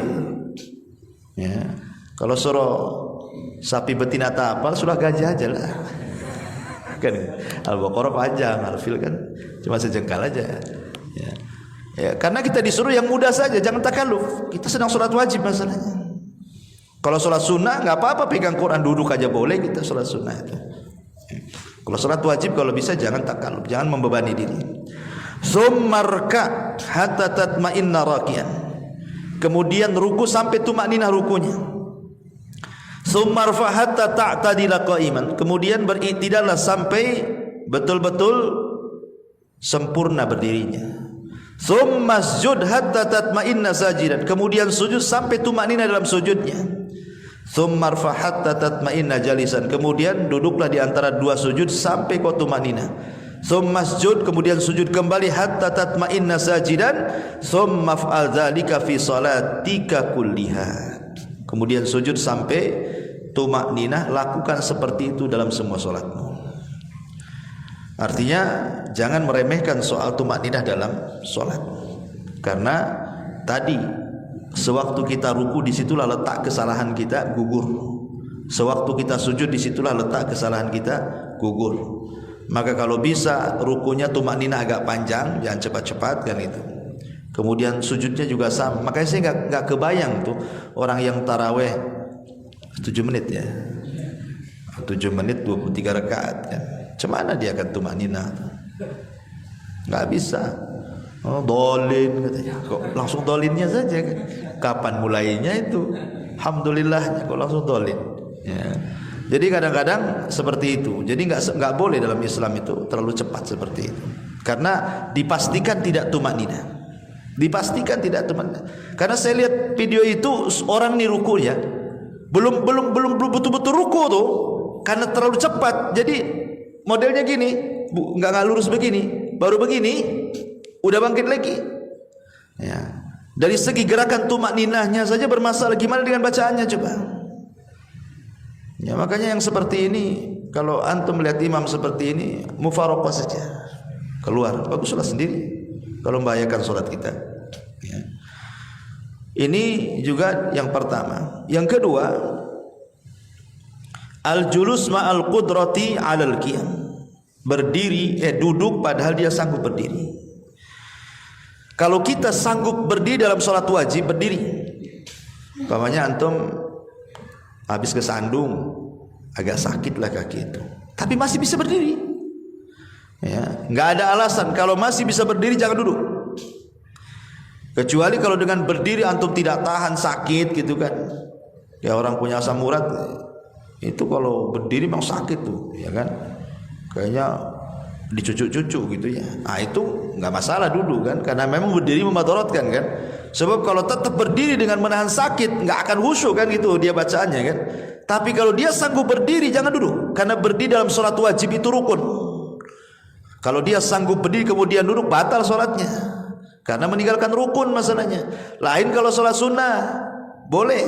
ya. Kalau surah sapi betina tak hafal, surah gajah aja lah. Kan Al-Baqarah panjang, Al-Fil kan cuma sejengkal aja, ya. Ya, karena kita disuruh yang mudah saja, jangan takalluf. Kita sedang sholat wajib masalahnya. Kalau sholat sunnah nggak apa-apa, pegang Quran duduk aja boleh, kita sholat sunnah itu. Kalau sholat wajib kalau bisa jangan takalluf, jangan membebani diri. Summarka hatta tatma'inna rakian. Kemudian ruku sampai tumakninah rukunya. Summarfa hatta ta'tadila qa'iman. Kemudian beritidallah sampai betul-betul sempurna berdirinya. Summasjud hatta tatma'inna sajidan. Kemudian sujud sampai tumakninah dalam sujudnya. Summarfa hatta tatma'inna jalisan. Kemudian duduklah di antara 2 sujud sampai kau tumakninah. Summasjud, kemudian sujud kembali hatta tatma'inna sajidan. Summaf'al dzalika fi salatika kulliha. Kemudian sujud sampai tumakninah, lakukan seperti itu dalam semua salatmu. Artinya jangan meremehkan soal tumakninah dalam solat, karena tadi sewaktu kita ruku disitulah letak kesalahan kita gugur, sewaktu kita sujud disitulah letak kesalahan kita gugur. Maka kalau bisa rukunya tumakninah agak panjang, jangan cepat-cepat kan itu. Kemudian sujudnya juga sama. Makanya saya nggak kebayang tuh orang yang taraweh 7 menit ya, 7 menit 23 rakaat kan. Cemana dia akan tumakninah? Nggak bisa. Oh, dolin katanya. Kok langsung dolinnya saja kan? Kapan mulainya itu? Alhamdulillahnya kok langsung dolin. Ya. Jadi kadang-kadang seperti itu. Jadi nggak boleh dalam Islam itu terlalu cepat seperti itu. Karena dipastikan tidak tumakninah. Dipastikan tidak tumakninah. Karena saya lihat video itu orang nih ruku ya, belum betul-betul ruku tuh, karena terlalu cepat. Jadi modelnya gini, nggak lurus begini, baru begini, udah bangkit lagi. Ya, dari segi gerakan tumakninahnya saja bermasalah. Gimana dengan bacaannya coba? Ya, makanya yang seperti ini, kalau antum melihat imam seperti ini, mufaraqah saja, keluar, baguslah sendiri. Kalau membahayakan sholat kita. Ya. Ini juga yang pertama. Yang kedua, al-julus ma'al qudrati 'alal qiyam. Berdiri, duduk padahal dia sanggup berdiri. Kalau kita sanggup berdiri dalam sholat wajib, berdiri. Umpamanya antum habis kesandung, agak sakit lah kaki itu, tapi masih bisa berdiri. Ya, nggak ada alasan kalau masih bisa berdiri jangan duduk. Kecuali kalau dengan berdiri antum tidak tahan sakit gitu kan. Ya orang punya asam urat itu kalau berdiri memang sakit tuh, ya kan? Kayaknya dicucuk-cucuk gitu ya. Nah itu nggak masalah duduk kan, karena memang berdiri memadaratkan kan. Sebab kalau tetap berdiri dengan menahan sakit nggak akan khusyuk kan gitu dia bacaannya kan. Tapi kalau dia sanggup berdiri jangan duduk, karena berdiri dalam sholat wajib itu rukun. Kalau dia sanggup berdiri kemudian duduk batal sholatnya, karena meninggalkan rukun masalahnya. Lain kalau sholat sunnah boleh.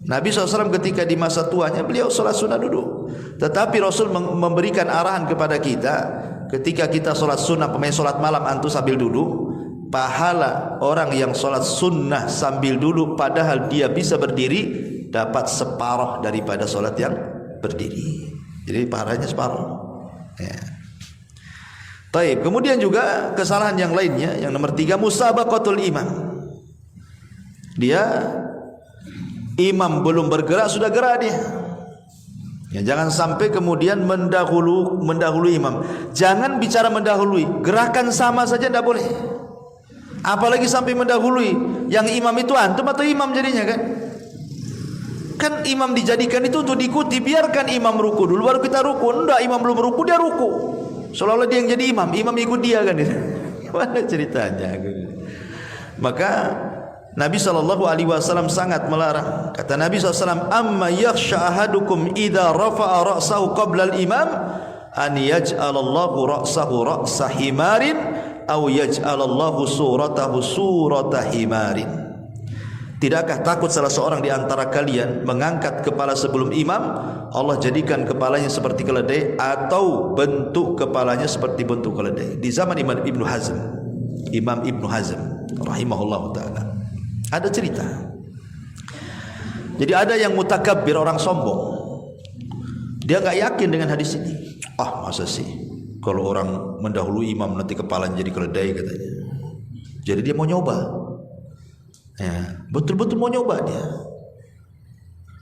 Nabi SAW ketika di masa tuanya beliau sholat sunnah duduk. Tetapi Rasul memberikan arahan kepada kita, ketika kita sholat sunnah, pemain sholat malam antum sambil duduk, pahala orang yang sholat sunnah sambil duduk padahal dia bisa berdiri dapat separuh daripada sholat yang berdiri. Jadi pahalanya separuh. Ya. Taib. Kemudian juga kesalahan yang lainnya, yang nomor 3, musabaqatul imam. Dia imam belum bergerak sudah gerak dia. Ya, jangan sampai kemudian mendahului imam. Jangan bicara mendahului, gerakan sama saja tidak boleh. Apalagi sampai mendahului. Yang imam itu antum atau imam jadinya kan? Kan imam dijadikan itu untuk diikuti. Biarkan imam ruku dulu baru kita ruku. Enggak, imam belum ruku dia ruku. Seolah-olah dia yang jadi imam, imam ikut dia kan. Mana ceritanya? Maka Nabi SAW sangat melarang. Kata Nabi SAW, amma yakhsha ahadukum idza rafa'a ra'sahu qabla al-imam an yaj'alallahu ra'sahu ra'sa himarin aw yaj'alallahu suratahu surata himarin. Tidakkah takut salah seorang di antara kalian mengangkat kepala sebelum imam, Allah jadikan kepalanya seperti keledai atau bentuk kepalanya seperti bentuk keledai. Di zaman Imam Ibnu Hazm rahimahullahu taala ada cerita. Jadi ada yang mutakabbir, orang sombong. Dia enggak yakin dengan hadis ini. Masa sih kalau orang mendahului imam nanti kepalanya jadi keledai katanya. Jadi dia mau nyoba. Ya, betul-betul mau nyoba dia.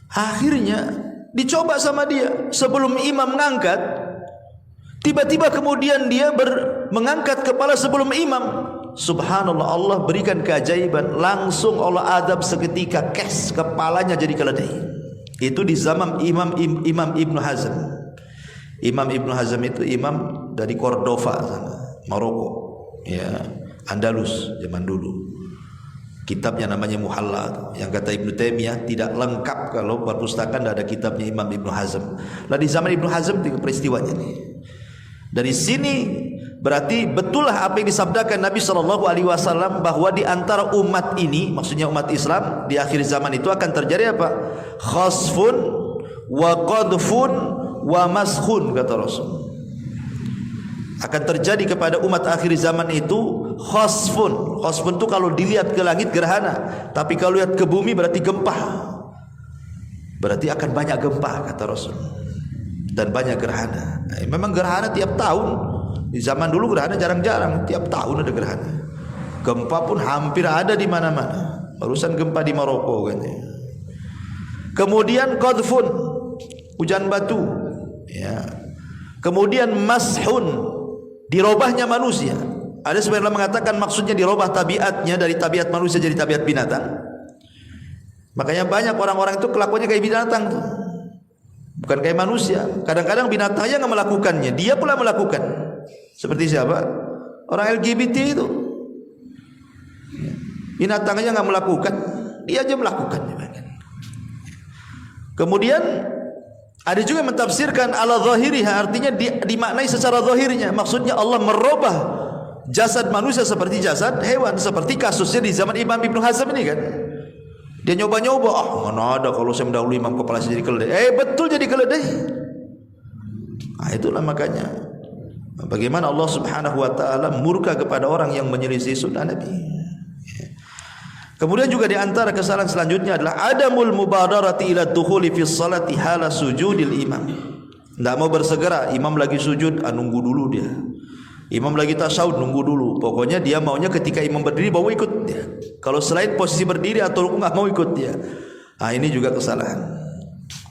Akhirnya dicoba sama dia. Sebelum imam mengangkat, tiba-tiba kemudian dia mengangkat kepala sebelum imam. Subhanallah, Allah berikan keajaiban. Langsung Allah adab seketika, kepalanya jadi keledai. Itu di zaman Imam Ibnu Hazm. Imam Ibnu Hazm itu imam dari Cordova sana, Maroko, ya, Andalus zaman dulu. Kitabnya namanya Muhalla, yang kata Ibnu Taimiyah tidak lengkap kalau perpustakaan tidak ada kitabnya Imam Ibnu Hazm. Lah di zaman Ibnu Hazm itu peristiwanya nih. Dari sini berarti betullah apa yang disabdakan Nabi SAW bahwa di antara umat ini, maksudnya umat Islam di akhir zaman itu akan terjadi apa? Khasfun wa qadfun wa maskhun, kata Rasul. Akan terjadi kepada umat akhir zaman itu khasfun. Khasfun itu kalau dilihat ke langit gerhana, tapi kalau lihat ke bumi berarti gempa. Berarti akan banyak gempa, kata Rasul, dan banyak gerhana. Memang gerhana tiap tahun. Di zaman dulu gerhana jarang-jarang, tiap tahun ada gerhana. Gempa pun hampir ada di mana-mana. Barusan gempa di Maroko kan. Kemudian qadfun, hujan batu, ya. Kemudian mashun, dirobahnya manusia. Ada sebagian mengatakan maksudnya dirobah tabiatnya dari tabiat manusia jadi tabiat binatang. Makanya banyak orang-orang itu kelakuannya kayak binatang tuh. Bukan kayak manusia. Kadang-kadang binatangnya nggak melakukannya, dia pula melakukan. Seperti siapa? Orang LGBT itu. Binatangnya nggak melakukan, dia aja melakukan. Kemudian ada juga yang mentafsirkan ala zahiriha, artinya dimaknai secara zahirnya. Maksudnya Allah merubah jasad manusia seperti jasad hewan, seperti kasusnya di zaman Imam Ibnu Hazm ini kan. Dia nyoba-nyoba, mana ada kalau saya mendahului imam kepala saya jadi keledai. Betul jadi keledai. Itulah makanya bagaimana Allah Subhanahu wa taala murka kepada orang yang menyelisih sunnah Nabi. Kemudian juga di antara kesalahan selanjutnya adalah adamul mubadarati ila dukhuli fi sholati hala sujudil imam. Tidak mau bersegera, imam lagi sujud, nunggu dulu dia. Imam lagi tasyahud, nunggu dulu. Pokoknya dia maunya ketika imam berdiri baru ikut dia. Kalau selain posisi berdiri atau rukuk enggak mau ikut dia. Ini juga kesalahan.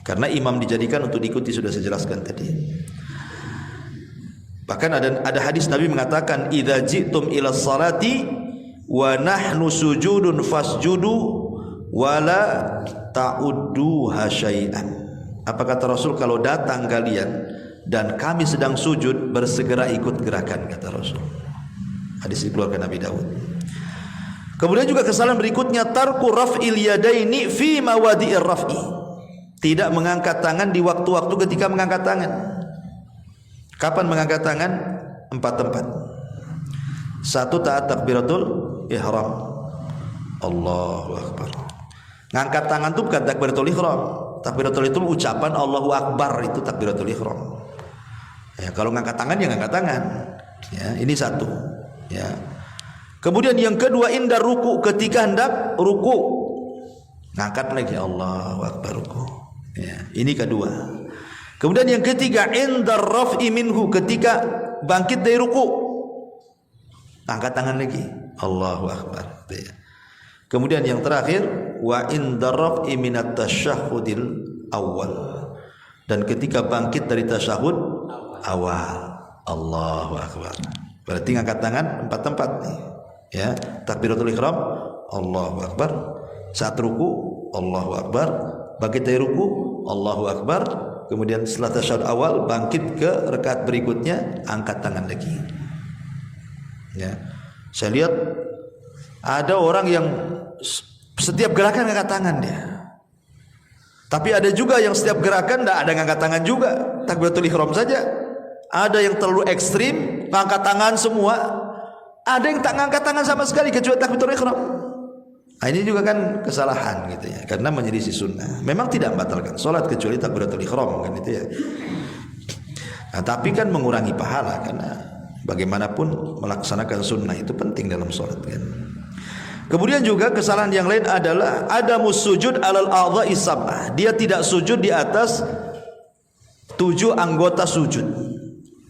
Karena imam dijadikan untuk diikuti, sudah saya jelaskan tadi. Bahkan ada hadis Nabi mengatakan, idza ji'tum ila sholati wa nahnu sujudun fasjudu wala ta'udduha syai'an. Apa kata Rasul? Kalau datang kalian dan kami sedang sujud, bersegera ikut gerakan, kata Rasul. Hadis dikeluarkan Nabi Daud. Kemudian juga kesalahan berikutnya, tarku raf'il yadaini fi mawadi'ir raf'i. Tidak mengangkat tangan di waktu-waktu ketika mengangkat tangan. Kapan mengangkat tangan? 4 tempat. 1, taat takbiratul ihram. Allahu akbar. Ngangkat tangan itu bukan takbiratul ihram. Takbiratul itu ucapan Allahu akbar, itu takbiratul ihram. Ya, kalau ngangkat tangan ya ngangkat tangan. Ya, ini 1. Ya. Kemudian yang kedua inda ruku, ketika hendak ruku, ngangkat lagi Allahu Akbar ruku. Ya, ini kedua. Kemudian yang ketiga inda raf'i minhu, ketika bangkit dari ruku, angkat tangan lagi Allahu Akbar. Ya. Kemudian yang terakhir wa inda raf'i minat tasyahhudil awal, dan ketika bangkit dari tasyahud awal Allahu Akbar. Berarti ngangkat tangan empat tempat nih. Ya, takbiratul ihram Allahu Akbar, saat ruku Allahu Akbar, bangkit dari ruku Allahu Akbar, kemudian setelah tasyahud awal bangkit ke rakaat berikutnya angkat tangan lagi. Ya. Saya lihat ada orang yang setiap gerakan angkat tangan dia. Tapi ada juga yang setiap gerakan tidak ada angkat tangan juga, takbiratul ihram saja. Ada yang terlalu ekstrim, angkat tangan semua. Ada yang tak ngangkat tangan sama sekali kecuali takbiratul ihram. Nah, ini juga kan kesalahan gitu ya, karena menyelisih sunnah. Memang tidak membatalkan salat kecuali takbiratul ihram kan itu ya. Nah, tapi kan mengurangi pahala, karena bagaimanapun melaksanakan sunnah itu penting dalam salat kan. Kemudian juga kesalahan yang lain adalah adamus sujud alal a'dha'i sab'ah. Dia tidak sujud di atas 7 anggota sujud.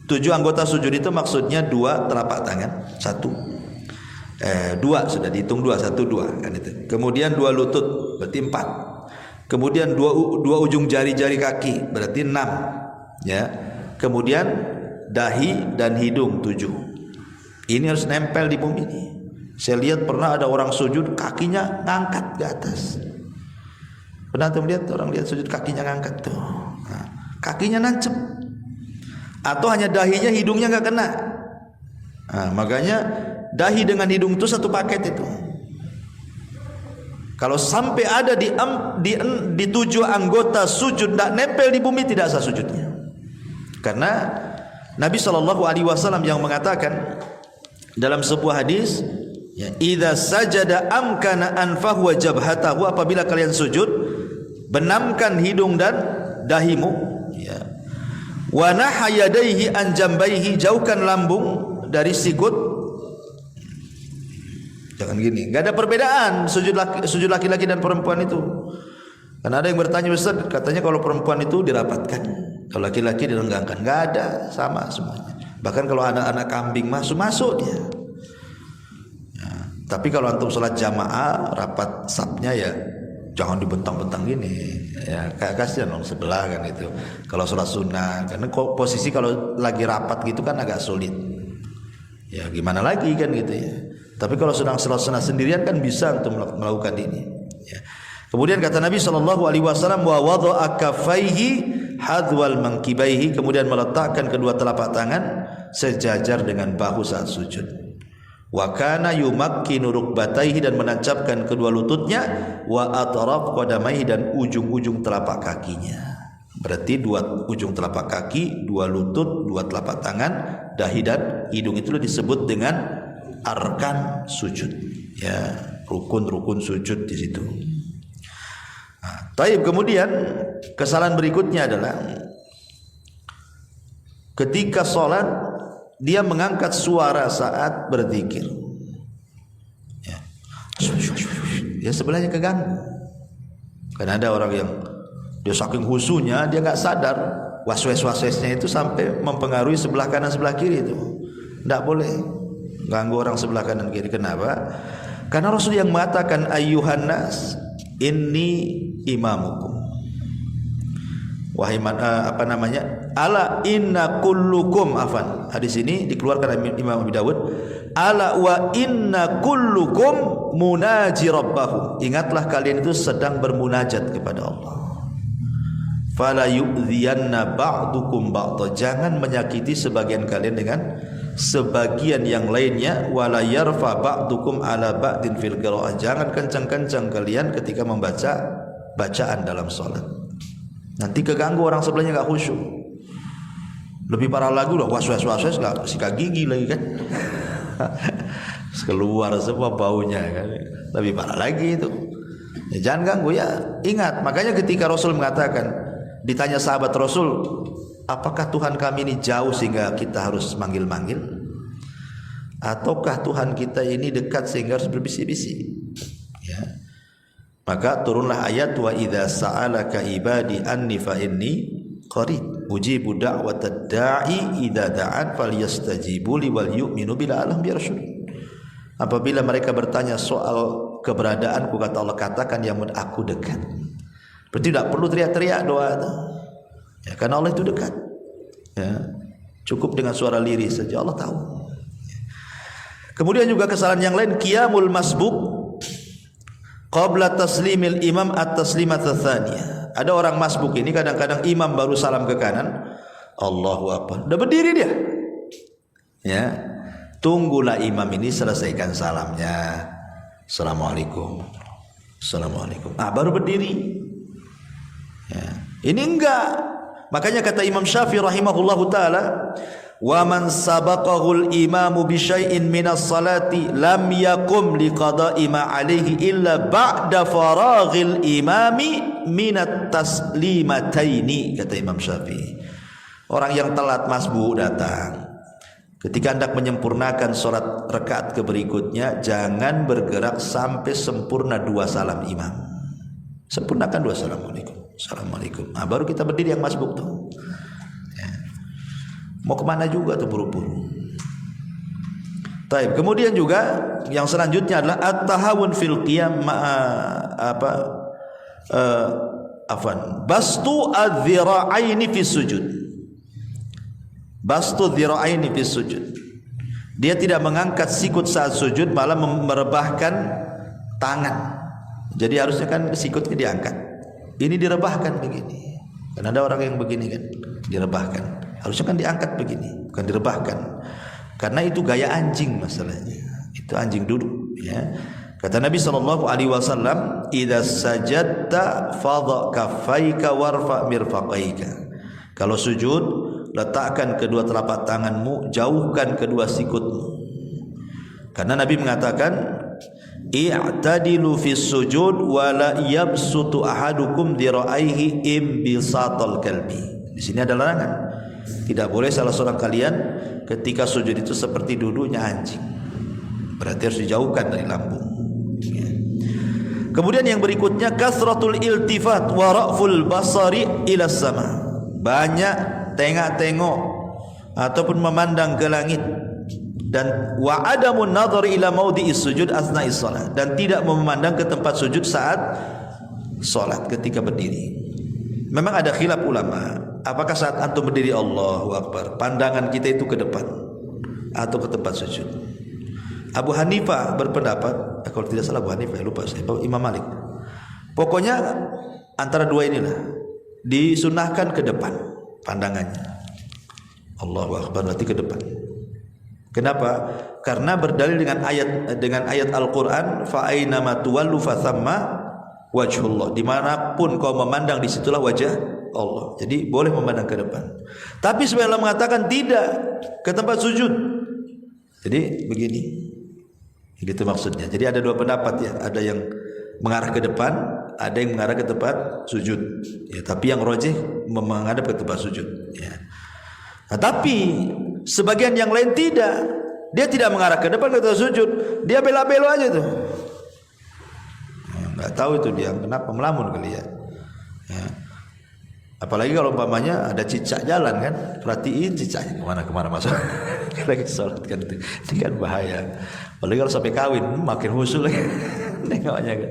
7 anggota sujud itu maksudnya 2 telapak tangan, 2 sudah dihitung 2, 1 2 kan itu. Kemudian 2 lutut berarti 4. Kemudian 2 ujung jari-jari kaki berarti 6 ya. Kemudian dahi dan hidung 7. Ini harus nempel di bumi ini. Saya lihat pernah ada orang sujud kakinya ngangkat ke atas. Pernah tuh lihat orang lihat sujud kakinya ngangkat tuh. Nah, kakinya nancep. Atau hanya dahinya, hidungnya nggak kena. Nah, makanya dahi dengan hidung itu satu paket itu. Kalau sampai ada di 7 anggota sujud tidak nempel di bumi, tidak sah sujudnya. Karena Nabi SAW yang mengatakan dalam sebuah hadis, ya, idza sajada amkana anfahu wa jabhatahu, apabila kalian sujud benamkan hidung dan dahimu, ya. Wa nahayadaihi an jambaihi, jauhkan lambung dari sikut. Jangan gini, enggak ada perbedaan sujud laki-laki dan perempuan itu. Karena ada yang bertanya, Ustaz, katanya kalau perempuan itu dirapatkan, kalau laki-laki direnggangkan. Enggak ada, sama semuanya. Bahkan kalau anak-anak kambing masuk dia. Ya, tapi kalau antum salat jamaah rapat safnya ya jangan dibentang-bentang gini. Ya, kasihan dong sebelah kan itu. Kalau sholat sunnah, karena posisi kalau lagi rapat gitu kan agak sulit. Ya gimana lagi kan gitu ya. Tapi kalau sedang sholat sunnah sendirian kan bisa untuk melakukan ini. Ya. Kemudian kata Nabi SAW, wa wada'a kaffaihi hadwal mankibaihi, kemudian meletakkan kedua telapak tangan sejajar dengan bahu saat sujud. Wa kana yumakkinu rukbataihi, dan menancapkan kedua lututnya, wa atraf qadamaihi, dan ujung-ujung telapak kakinya. Berarti 2 ujung telapak kaki, 2 lutut, 2 telapak tangan, dahi dan hidung, itu disebut dengan arkan sujud. Ya, rukun-rukun sujud di situ. Nah, taib, kemudian kesalahan berikutnya adalah ketika sholat dia mengangkat suara saat berzikir. Ya sebelahnya keganggu. Karena ada orang yang dia saking khusyuknya dia nggak sadar waswes-waswesnya itu sampai mempengaruhi sebelah kanan sebelah kiri itu. Tidak boleh ganggu orang sebelah kanan kiri. Kenapa? Karena Rasul yang mengatakan ayyuhan nas inni imamukum. Wahai ala inna kullukum afan. Hadis ini dikeluarkan Imam Abu Dawud. Ala wa inna kullukum munaji rabbahu. Ingatlah kalian itu sedang bermunajat kepada Allah. Fala yu'dhiyanna ba'dukum ba'dha. Jangan menyakiti sebagian kalian dengan sebagian yang lainnya. Wala yarfa ba'dukum ala ba'din fil qira'ah. Jangan kencang-kencang kalian ketika membaca bacaan dalam salat. Nanti keganggu orang sebelahnya gak khusyuk. Lebih parah lagi loh, was-was gak sikat gigi lagi kan. Keluar semua baunya kan. Lebih parah lagi itu. Ya, jangan ganggu ya. Ingat, makanya ketika Rasul mengatakan, ditanya sahabat Rasul, apakah Tuhan kami ini jauh sehingga kita harus manggil-manggil? ataukah Tuhan kita ini dekat sehingga harus berbisik-bisik? Ya. Maka turunlah ayat wa idza sa'alaka ibadi anni fa inni qarib ujibu da'watad da'i idza da'an falyastajibu li wal yu'minu bila alam biarsyud. Apabila mereka bertanya soal keberadaanku, kata Allah, katakan ya aku dekat. Berarti tidak perlu teriak-teriak doa itu. Ya, karena Allah itu dekat. Ya, cukup dengan suara lirih saja Allah tahu. Kemudian juga kesalahan yang lain, qiyamul masbuk qabla taslimil imam at-taslimat tsaniyah. Ada orang masbuk ini kadang-kadang imam baru salam ke kanan, Allahu Akbar, udah berdiri dia. Ya. Tunggulah imam ini selesaikan salamnya. Assalamualaikum. Assalamualaikum. Baru berdiri. Ya. Ini enggak. Makanya kata Imam Syafi'i rahimahullahu taala, wa man sabaqahul imamu bi syai'in minas salati lam yakum liqada'i ma alaihi illa ba'da faraghil imami minat taslimataini, kata Imam Syafi'i. Orang yang telat masbuk datang, ketika hendak menyempurnakan sholat rakaat berikutnya, jangan bergerak sampai sempurna 2 salam imam. Sempurnakan 2 assalamualaikum, assalamualaikum. Baru kita berdiri yang masbuk tuh. Ya. Mau kemana juga tuh buru-buru. Taib. Kemudian juga yang selanjutnya adalah at-tahawun fil qiyam bastu adh-dhira'aini fi sujud. Bastu dhira'aini fi sujud. Dia tidak mengangkat sikut saat sujud, malah merebahkan tangan. Jadi harusnya kan sikutnya diangkat. Ini direbahkan begini. Kan ada orang yang begini kan, direbahkan. Harusnya kan diangkat begini, bukan direbahkan. Karena itu gaya anjing masalahnya. Itu anjing duduk, ya. Kata Nabi SAW, idza sajadta fadha kaffaika warfa mirfaqaika. Kalau sujud, letakkan kedua telapak tanganmu, jauhkan kedua sikutmu. Karena Nabi mengatakan, i'tadilu fis sujud wa la yabsutu ahadukum dira'aihi imbisatal kalbi. Di sini ada larangan. Tidak boleh salah seorang kalian ketika sujud itu seperti duduknya anjing. Berarti harus dijauhkan dari lambung. Ya. Kemudian yang berikutnya, kasratul iltifat wa ra'ful basari ila sama. Banyak tengok-tengok ataupun memandang ke langit, dan wa adamun nadhar ila maudhi'is sujud asna'is shalah, dan tidak memandang ke tempat sujud saat salat ketika berdiri. Memang ada khilaf ulama, apakah saat antum berdiri Allahu Akbar pandangan kita itu ke depan atau ke tempat sujud? Abu Hanifah berpendapat, kalau tidak salah Abu Hanifah, lupa saya, Imam Malik, pokoknya antara dua inilah, disunahkan ke depan pandangannya. Allahu Akbar berarti ke depan. Kenapa? Karena berdalil dengan ayat Al-Qur'an, fa aina ma tuwallu fa thamma wajhullah. Dimanapun kau memandang, disitulah wajah Allah. Jadi boleh memandang ke depan. Tapi sebenarnya Allah mengatakan tidak, ke tempat sujud. Jadi begini, gitu maksudnya. Jadi ada dua pendapat ya. Ada yang mengarah ke depan, ada yang mengarah ke tempat sujud. Ya, tapi yang rajih menghadap ke tempat sujud. Ya. Nah, tapi sebagian yang lain tidak. Dia tidak mengarah ke depan ke tempat sujud. Dia bela-belo aja tuh. Nggak tahu itu dia kenapa, melamun kali ya. Ya. Apalagi kalau umpamanya ada cicak jalan kan, perhatiin cicaknya kemana masuk. Lagi sholat kan itu kan bahaya. Apalagi kalau sampai kawin makin husul lagi. Nengoknya kan.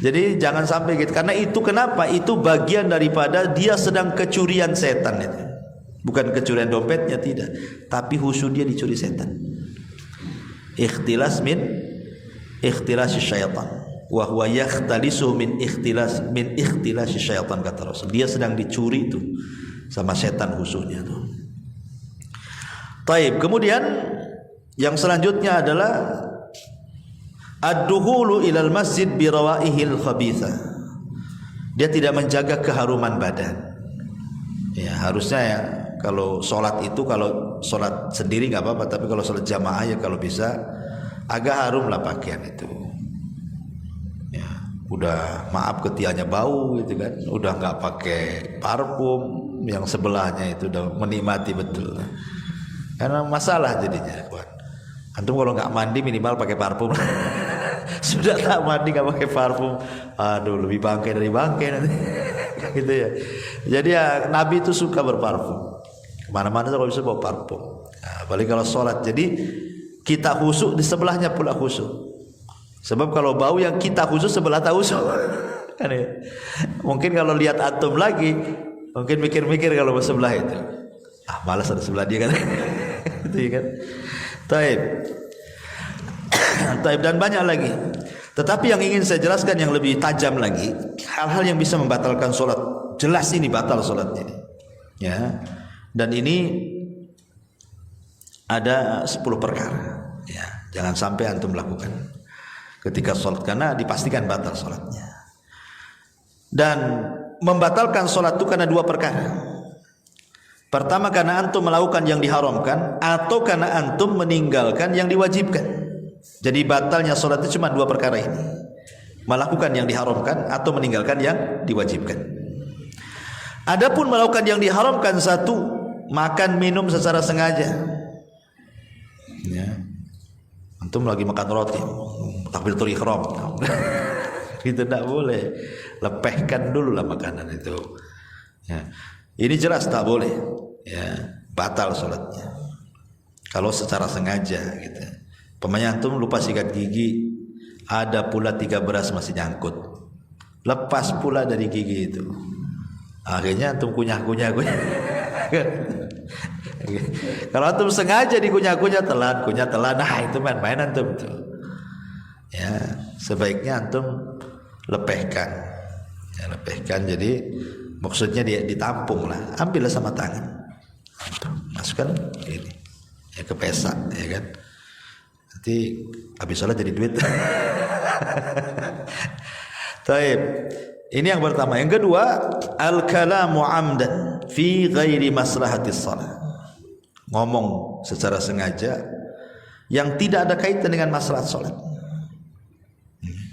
Jadi jangan sampai gitu. Karena itu kenapa? Itu bagian daripada dia sedang kecurian setan itu. Bukan kecurian dompetnya, tidak, tapi husu dia dicuri setan. Ikhtilas syaitan. Wa huwa yakhtalisu min ikhtilas syaitan, kata Rasul. Dia sedang dicuri itu sama setan husunya tuh. Taib. Kemudian yang selanjutnya adalah ad-dukhulu ilal masjid bi rawaihil khabitha. Dia tidak menjaga keharuman badan. Ya, harusnya ya kalau sholat itu, kalau sholat sendiri nggak apa-apa, tapi kalau sholat jamaah ya kalau bisa agak harum lah pakaian itu. Ya, udah maaf ketiaknya bau gitu kan, udah nggak pakai parfum, yang sebelahnya itu udah menikmati betul. Karena masalah jadinya, kawan. Antum kalau nggak mandi minimal pakai parfum. Sudah tak mandi nggak pakai parfum, aduh lebih bangkai dari bangkai nanti. Gitu ya. Jadi ya Nabi itu suka berparfum. Kemana-mana kalau bisa bawa parfum. Nah, apalagi kalau sholat. Jadi kita khusyuk di sebelahnya pula khusyuk. Sebab kalau bau yang kita khusyuk sebelah tak khusyuk. Kan ya? Mungkin kalau lihat antum lagi, mungkin mikir-mikir kalau sebelah itu. Malas ada sebelah dia kan. Gitu kan. Taib. Taib dan banyak lagi. Tetapi yang ingin saya jelaskan yang lebih tajam lagi, hal-hal yang bisa membatalkan sholat. Jelas ini batal sholat ini. Ya. Dan ini ada 10 perkara. Ya. Jangan sampai antum melakukan ketika sholat, karena dipastikan batal sholatnya. Dan membatalkan sholat itu karena 2 perkara. Pertama, karena antum melakukan yang diharamkan, atau karena antum meninggalkan yang diwajibkan. Jadi batalnya sholat itu cuma 2 perkara ini: melakukan yang diharamkan atau meninggalkan yang diwajibkan. Adapun melakukan yang diharamkan, 1, makan minum secara sengaja. Ya. Antum lagi makan roti, takbiratul ihram. Itu tidak boleh. Lepehkan dulu lah makanan itu. Ya. Ini jelas tak boleh. Ya, batal sholatnya kalau secara sengaja gitu. Pemain antum lupa sikat gigi, ada pula 3 beras masih nyangkut, lepas pula dari gigi itu, akhirnya antum kunyah-kunyah. Kalau antum sengaja dikunyah-kunyah, telan, nah itu main-main antum itu. Ya, sebaiknya antum lepehkan. Ya, lepehkan, jadi maksudnya dia ditampung lah, ambillah sama tangan, masukkan ini ya ke pesa, ya kan. Nanti habis sholat jadi duit. Taib. Ini yang pertama. Yang kedua, al-kalamu amdan fi ghairi maslahatis shalah. Ngomong secara sengaja yang tidak ada kaitan dengan maslahat sholat.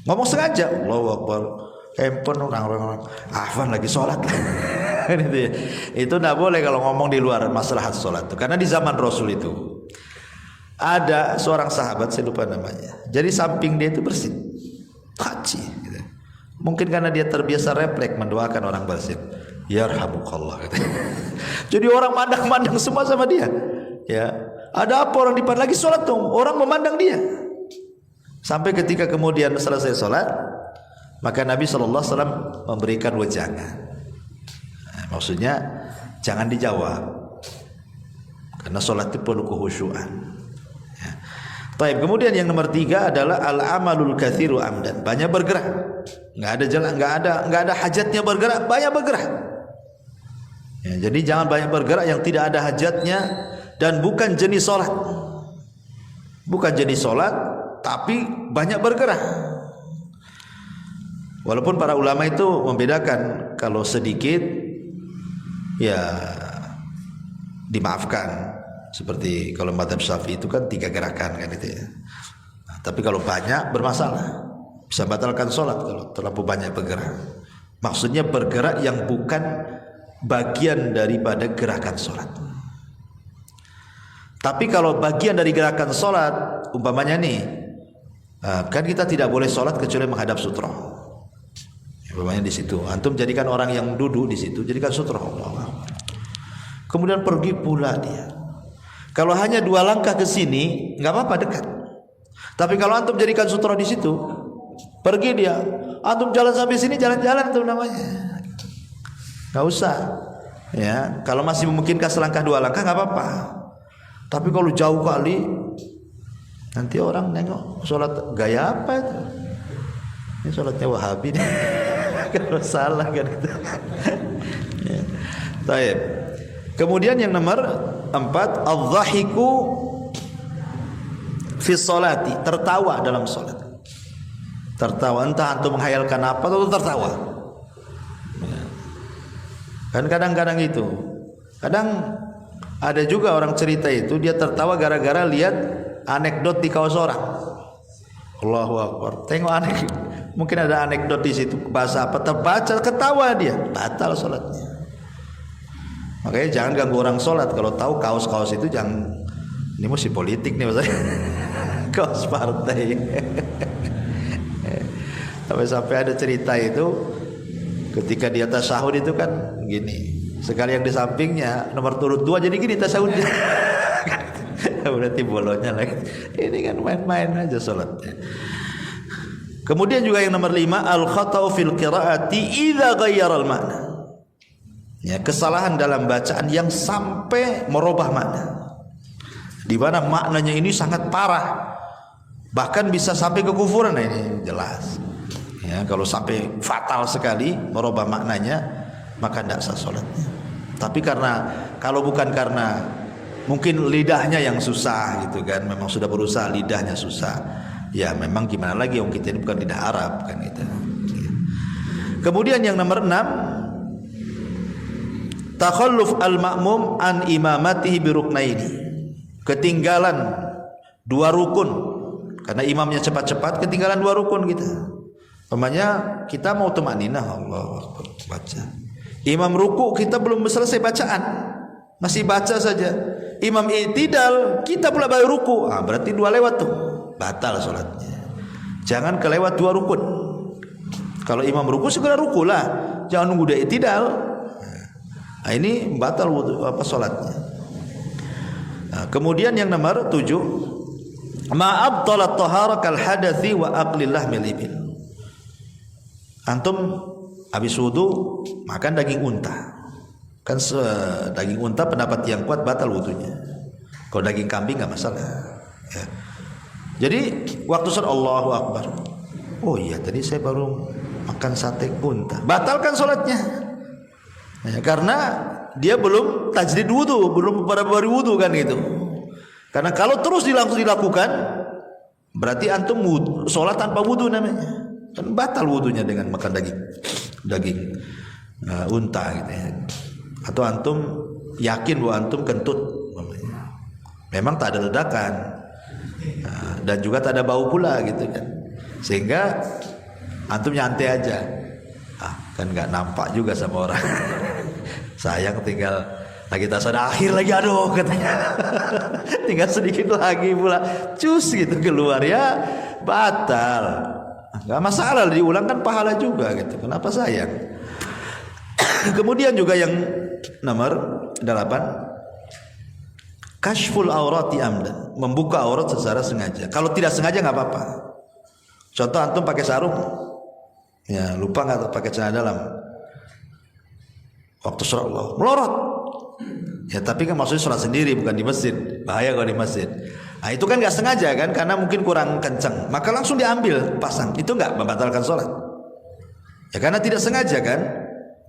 Ngomong sengaja, Allahu Akbar, handphone orang-orang afan lagi sholat. Itu tidak boleh kalau ngomong di luar maslahat sholat. Karena di zaman Rasul itu ada seorang sahabat, saya lupa namanya. Jadi samping dia itu bersih, haji. Gitu. Mungkin karena dia terbiasa refleks mendoakan orang bersih. Yarhamukallah. Gitu. Jadi orang mandang-mandang semua sama dia. Ya, ada apa orang di depan lagi sholat dong? Orang memandang dia. Sampai ketika kemudian selesai sholat, maka Nabi SAW memberikan wejangan. Nah, maksudnya jangan dijawab, karena sholat itu perlu kekhusyuan. Ya. Taib. Kemudian yang nomor 3 adalah al-amalul katsiru amdan, banyak bergerak. Nggak ada jalan, nggak ada hajatnya bergerak, banyak bergerak. Ya, jadi jangan banyak bergerak yang tidak ada hajatnya dan bukan jenis sholat. Bukan jenis sholat, tapi banyak bergerak. Walaupun para ulama itu membedakan, kalau sedikit ya dimaafkan. Seperti kalau mazhab Syafi'i itu kan 3 gerakan kan itu ya. Nah, tapi kalau banyak bermasalah, bisa batalkan sholat kalau terlalu banyak bergerak. Maksudnya bergerak yang bukan bagian daripada gerakan sholat. Tapi kalau bagian dari gerakan sholat, umpamanya nih, kan kita tidak boleh sholat kecuali menghadap sutra. Umpamanya di situ, antum jadikan orang yang duduk di situ, jadikan sutra. Allah. Kemudian pergi pula dia. Kalau hanya 2 langkah ke sini, nggak apa-apa, dekat. Tapi kalau antum jadikan sutra di situ, pergi dia, antum jalan sampai sini, jalan-jalan tuh namanya. Nggak usah. Ya, kalau masih memungkinkan selangkah 2 langkah nggak apa-apa. Tapi kalau jauh kali, nanti orang nengok sholat gaya apa itu? Ini sholatnya Wahabi nih. Kalau salah kan itu. Ya. Baik. Kemudian yang nomor 4, adz-dhahiku fi sholati, tertawa dalam sholat. Tertawa, entah antum menghayalkan apa atau tertawa. Ya. Kan kadang-kadang itu. Kadang ada juga orang cerita itu dia tertawa gara-gara lihat anekdot di kaos orang. Allahu Akbar. Tengok mungkin ada anekdot di situ, bahasa apa terbaca, ketawa dia, batal sholatnya. Makanya jangan ganggu orang sholat. Kalau tahu kaos-kaos itu jangan, ini mesti politik nih maksudnya. kaos partai. Sampai ada cerita itu ketika dia tasyahud itu kan gini, sekali yang di sampingnya nomor turut 2 jadi gini tasyahudnya. Berarti bolonya lagi. Ini kan main-main aja salatnya. Kemudian juga yang nomor 5, al-khata'u fil qiraati idza ghayyara al-ma'na. Ya, kesalahan dalam bacaan yang sampai merubah makna. Di mana maknanya ini sangat parah. Bahkan bisa sampai kekufuran. Nah, ini jelas. Ya, kalau sampai fatal sekali merubah maknanya, maka tidak sah salatnya. Tapi kalau bukan karena mungkin lidahnya yang susah gitu kan, memang sudah berusaha lidahnya susah. Ya memang gimana lagi, orang kita ini bukan lidah Arab kan gitu. Kemudian yang nomor 6, takhalluf al-ma'mum an imamatihi bi ruknaini. Ketinggalan 2 rukun. Karena imamnya cepat-cepat, ketinggalan 2 rukun kita. Umpamanya kita mau tumaninah, Allahu Akbar, baca. Imam ruku kita belum selesai bacaan, masih baca saja. Imam i'tidal kita pula baru ruku, berarti 2 lewat tuh, batal salatnya. Jangan kelewat 2 rukun. Kalau imam ruku segera ruku lah, jangan nunggu dia i'tidal. Nah, ini batal salatnya. Nah, kemudian yang nomor 7, ma abtalat tahara kal hadathi wa aqlillah milibil. Antum habis wudu makan daging unta. Kan daging unta pendapat yang kuat batal wudunya. Kalau daging kambing enggak masalah. Ya. Jadi waktu sholat Allahu Akbar. Oh iya tadi saya baru makan sate unta. Batalkan sholatnya. Ya, karena dia belum tajdid wudu, belum baru wudu kan gitu. Karena kalau terus langsung dilakukan, berarti antum sholat tanpa wudu namanya. Kan batal wudunya dengan makan daging unta gitu ya. Atau antum yakin bahwa antum kentut, memang tak ada ledakan dan juga tak ada bau pula gitu kan, sehingga antum nyantai aja, kan nggak nampak juga sama orang. Sayang tinggal lagi tasawuf akhir lagi, aduh katanya tinggal sedikit lagi pula cus gitu keluar, ya batal. Nggak masalah, diulang kan pahala juga gitu. Kenapa sayang? Kemudian juga yang nomor 8, kashful aurati amdan, membuka aurat secara sengaja. Kalau tidak sengaja nggak apa-apa. Contoh antum pakai sarung, ya lupa nggak pakai celana dalam, waktu sholat Allah melorot. Ya tapi kan maksudnya sholat sendiri bukan di masjid, bahaya kalau di masjid. Nah itu kan nggak sengaja kan, karena mungkin kurang kencang, maka langsung diambil pasang, itu nggak membatalkan sholat. Ya karena tidak sengaja kan,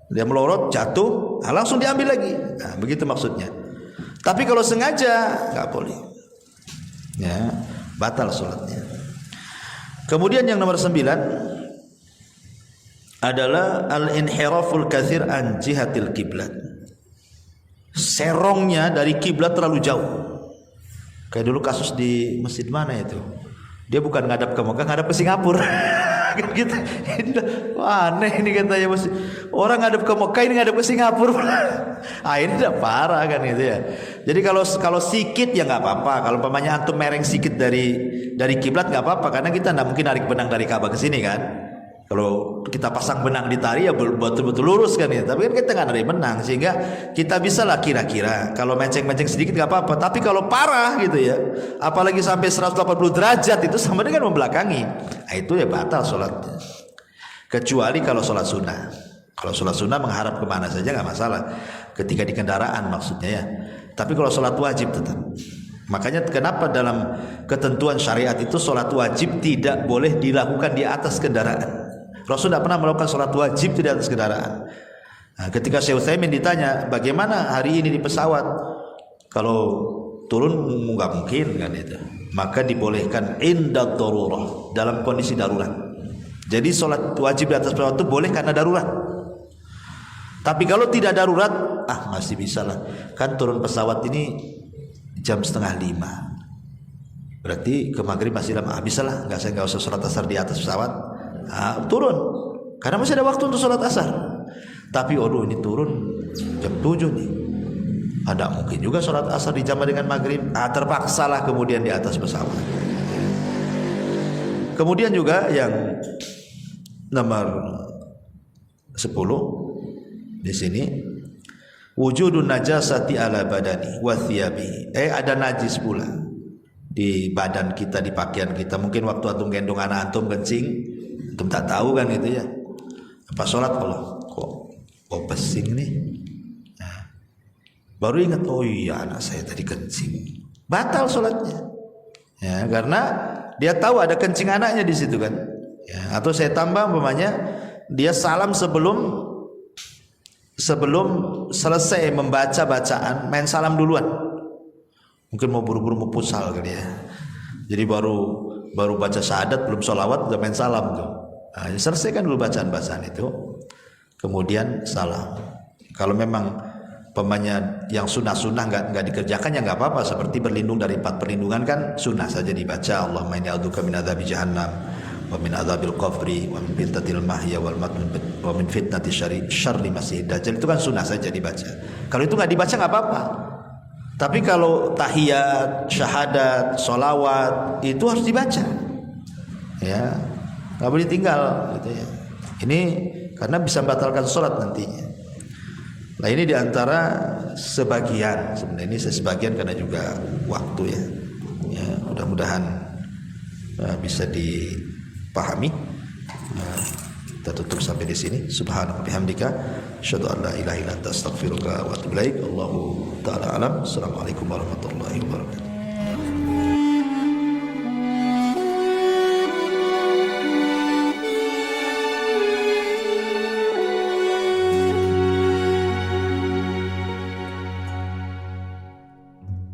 dia melorot jatuh, langsung diambil lagi. Nah begitu maksudnya. Tapi kalau sengaja nggak boleh, ya batal sholatnya. Kemudian yang nomor 9 adalah al-inhiraful katsir an jihatil kiblat. Serongnya dari kiblat terlalu jauh. Kayak dulu kasus di masjid mana itu, dia bukan ngadap ke Mekah, ngadap ke Singapura. Gitu. Wah, aneh ini katanya, orang ngadap ke Mekah, ini ngadap ke Singapura. Ini udah parah kan itu ya. Jadi kalau sikit ya nggak apa-apa. Kalau umpamanya antum mereng sikit dari kiblat nggak apa-apa, karena kita nggak mungkin narik benang dari Ka'bah ke sini kan. Kalau kita pasang benang di tali ya betul-betul lurus kan ya. Tapi kan kita nggak narik benang, sehingga kita bisa lah kira-kira. Kalau menceng-menceng sedikit nggak apa-apa. Tapi kalau parah gitu ya, apalagi sampai 180 derajat itu sama dengan membelakangi. Nah, itu ya batal sholatnya. Kecuali kalau sholat sunnah. Kalau sholat sunnah mengharap kemana saja nggak masalah. Ketika di kendaraan maksudnya ya. Tapi kalau sholat wajib tetap. Makanya kenapa dalam ketentuan syariat itu sholat wajib tidak boleh dilakukan di atas kendaraan. Rasul tidak pernah melakukan sholat wajib di atas kendaraan. Nah, ketika Syekh Utsaimin ditanya bagaimana hari ini di pesawat, kalau turun nggak mungkin kan itu, maka dibolehkan inda darurah, dalam kondisi darurat. Jadi sholat wajib di atas pesawat itu boleh karena darurat. Tapi kalau tidak darurat, masih bisa lah. Kan turun pesawat ini jam 4:30, berarti ke maghrib masih lama, bisa lah, nggak usah sholat asar di atas pesawat. Turun karena masih ada waktu untuk sholat asar. Tapi ini turun jam 7 nih, ada mungkin juga sholat asar dijamah dengan maghrib. Terpaksalah kemudian di atas pesawat. Kemudian juga yang nomor 10 di sini, wujudun najasati ala badani wa thiyabi. Ada najis pula di badan kita, di pakaian kita. Mungkin waktu antum gendong anak antum kencing, antum tak tahu kan gitu ya. Pas sholat kalau kok pesing nih. Nah, baru ingat, oh iya anak saya tadi kencing. Batal sholatnya. Ya, karena dia tahu ada kencing anaknya di situ kan. Ya, atau saya tambah umpamanya dia salam sebelum selesai membaca bacaan, main salam duluan. Mungkin mau buru-buru mau pusal kali ya. Jadi baru baca syahadat, belum sholawat udah main salam tuh. Nah, selesaikan dulu bacaan-bacaan itu, kemudian salam. Kalau memang pemanya yang sunnah-sunnah nggak dikerjakan ya nggak apa-apa. Seperti berlindung dari 4 perlindungan kan sunnah saja dibaca. Allahumma inni a'udzubika min adzabi jahannam wa min adzabil qabri wa min fitnatil mahya wal mamat wa min fitnati syarri masiihid dajjal. Itu kan sunnah saja dibaca. Kalau itu nggak dibaca nggak apa-apa. Tapi kalau tahiyat, syahadat, sholawat itu harus dibaca. Ya, nggak boleh tinggal gitu ya. Ini karena bisa membatalkan sholat nantinya. Nah ini diantara sebagian, sebenarnya ini sebagian karena juga waktu ya. Ya mudah-mudahan bisa dipahami. Kita tutup sampai di sini. Subhanaka bihamdika asyhadu an la ilaha illa anta astaghfiruka wa atubu ilaik. Allahu taala alam. Assalamualaikum warahmatullahi wabarakatuh.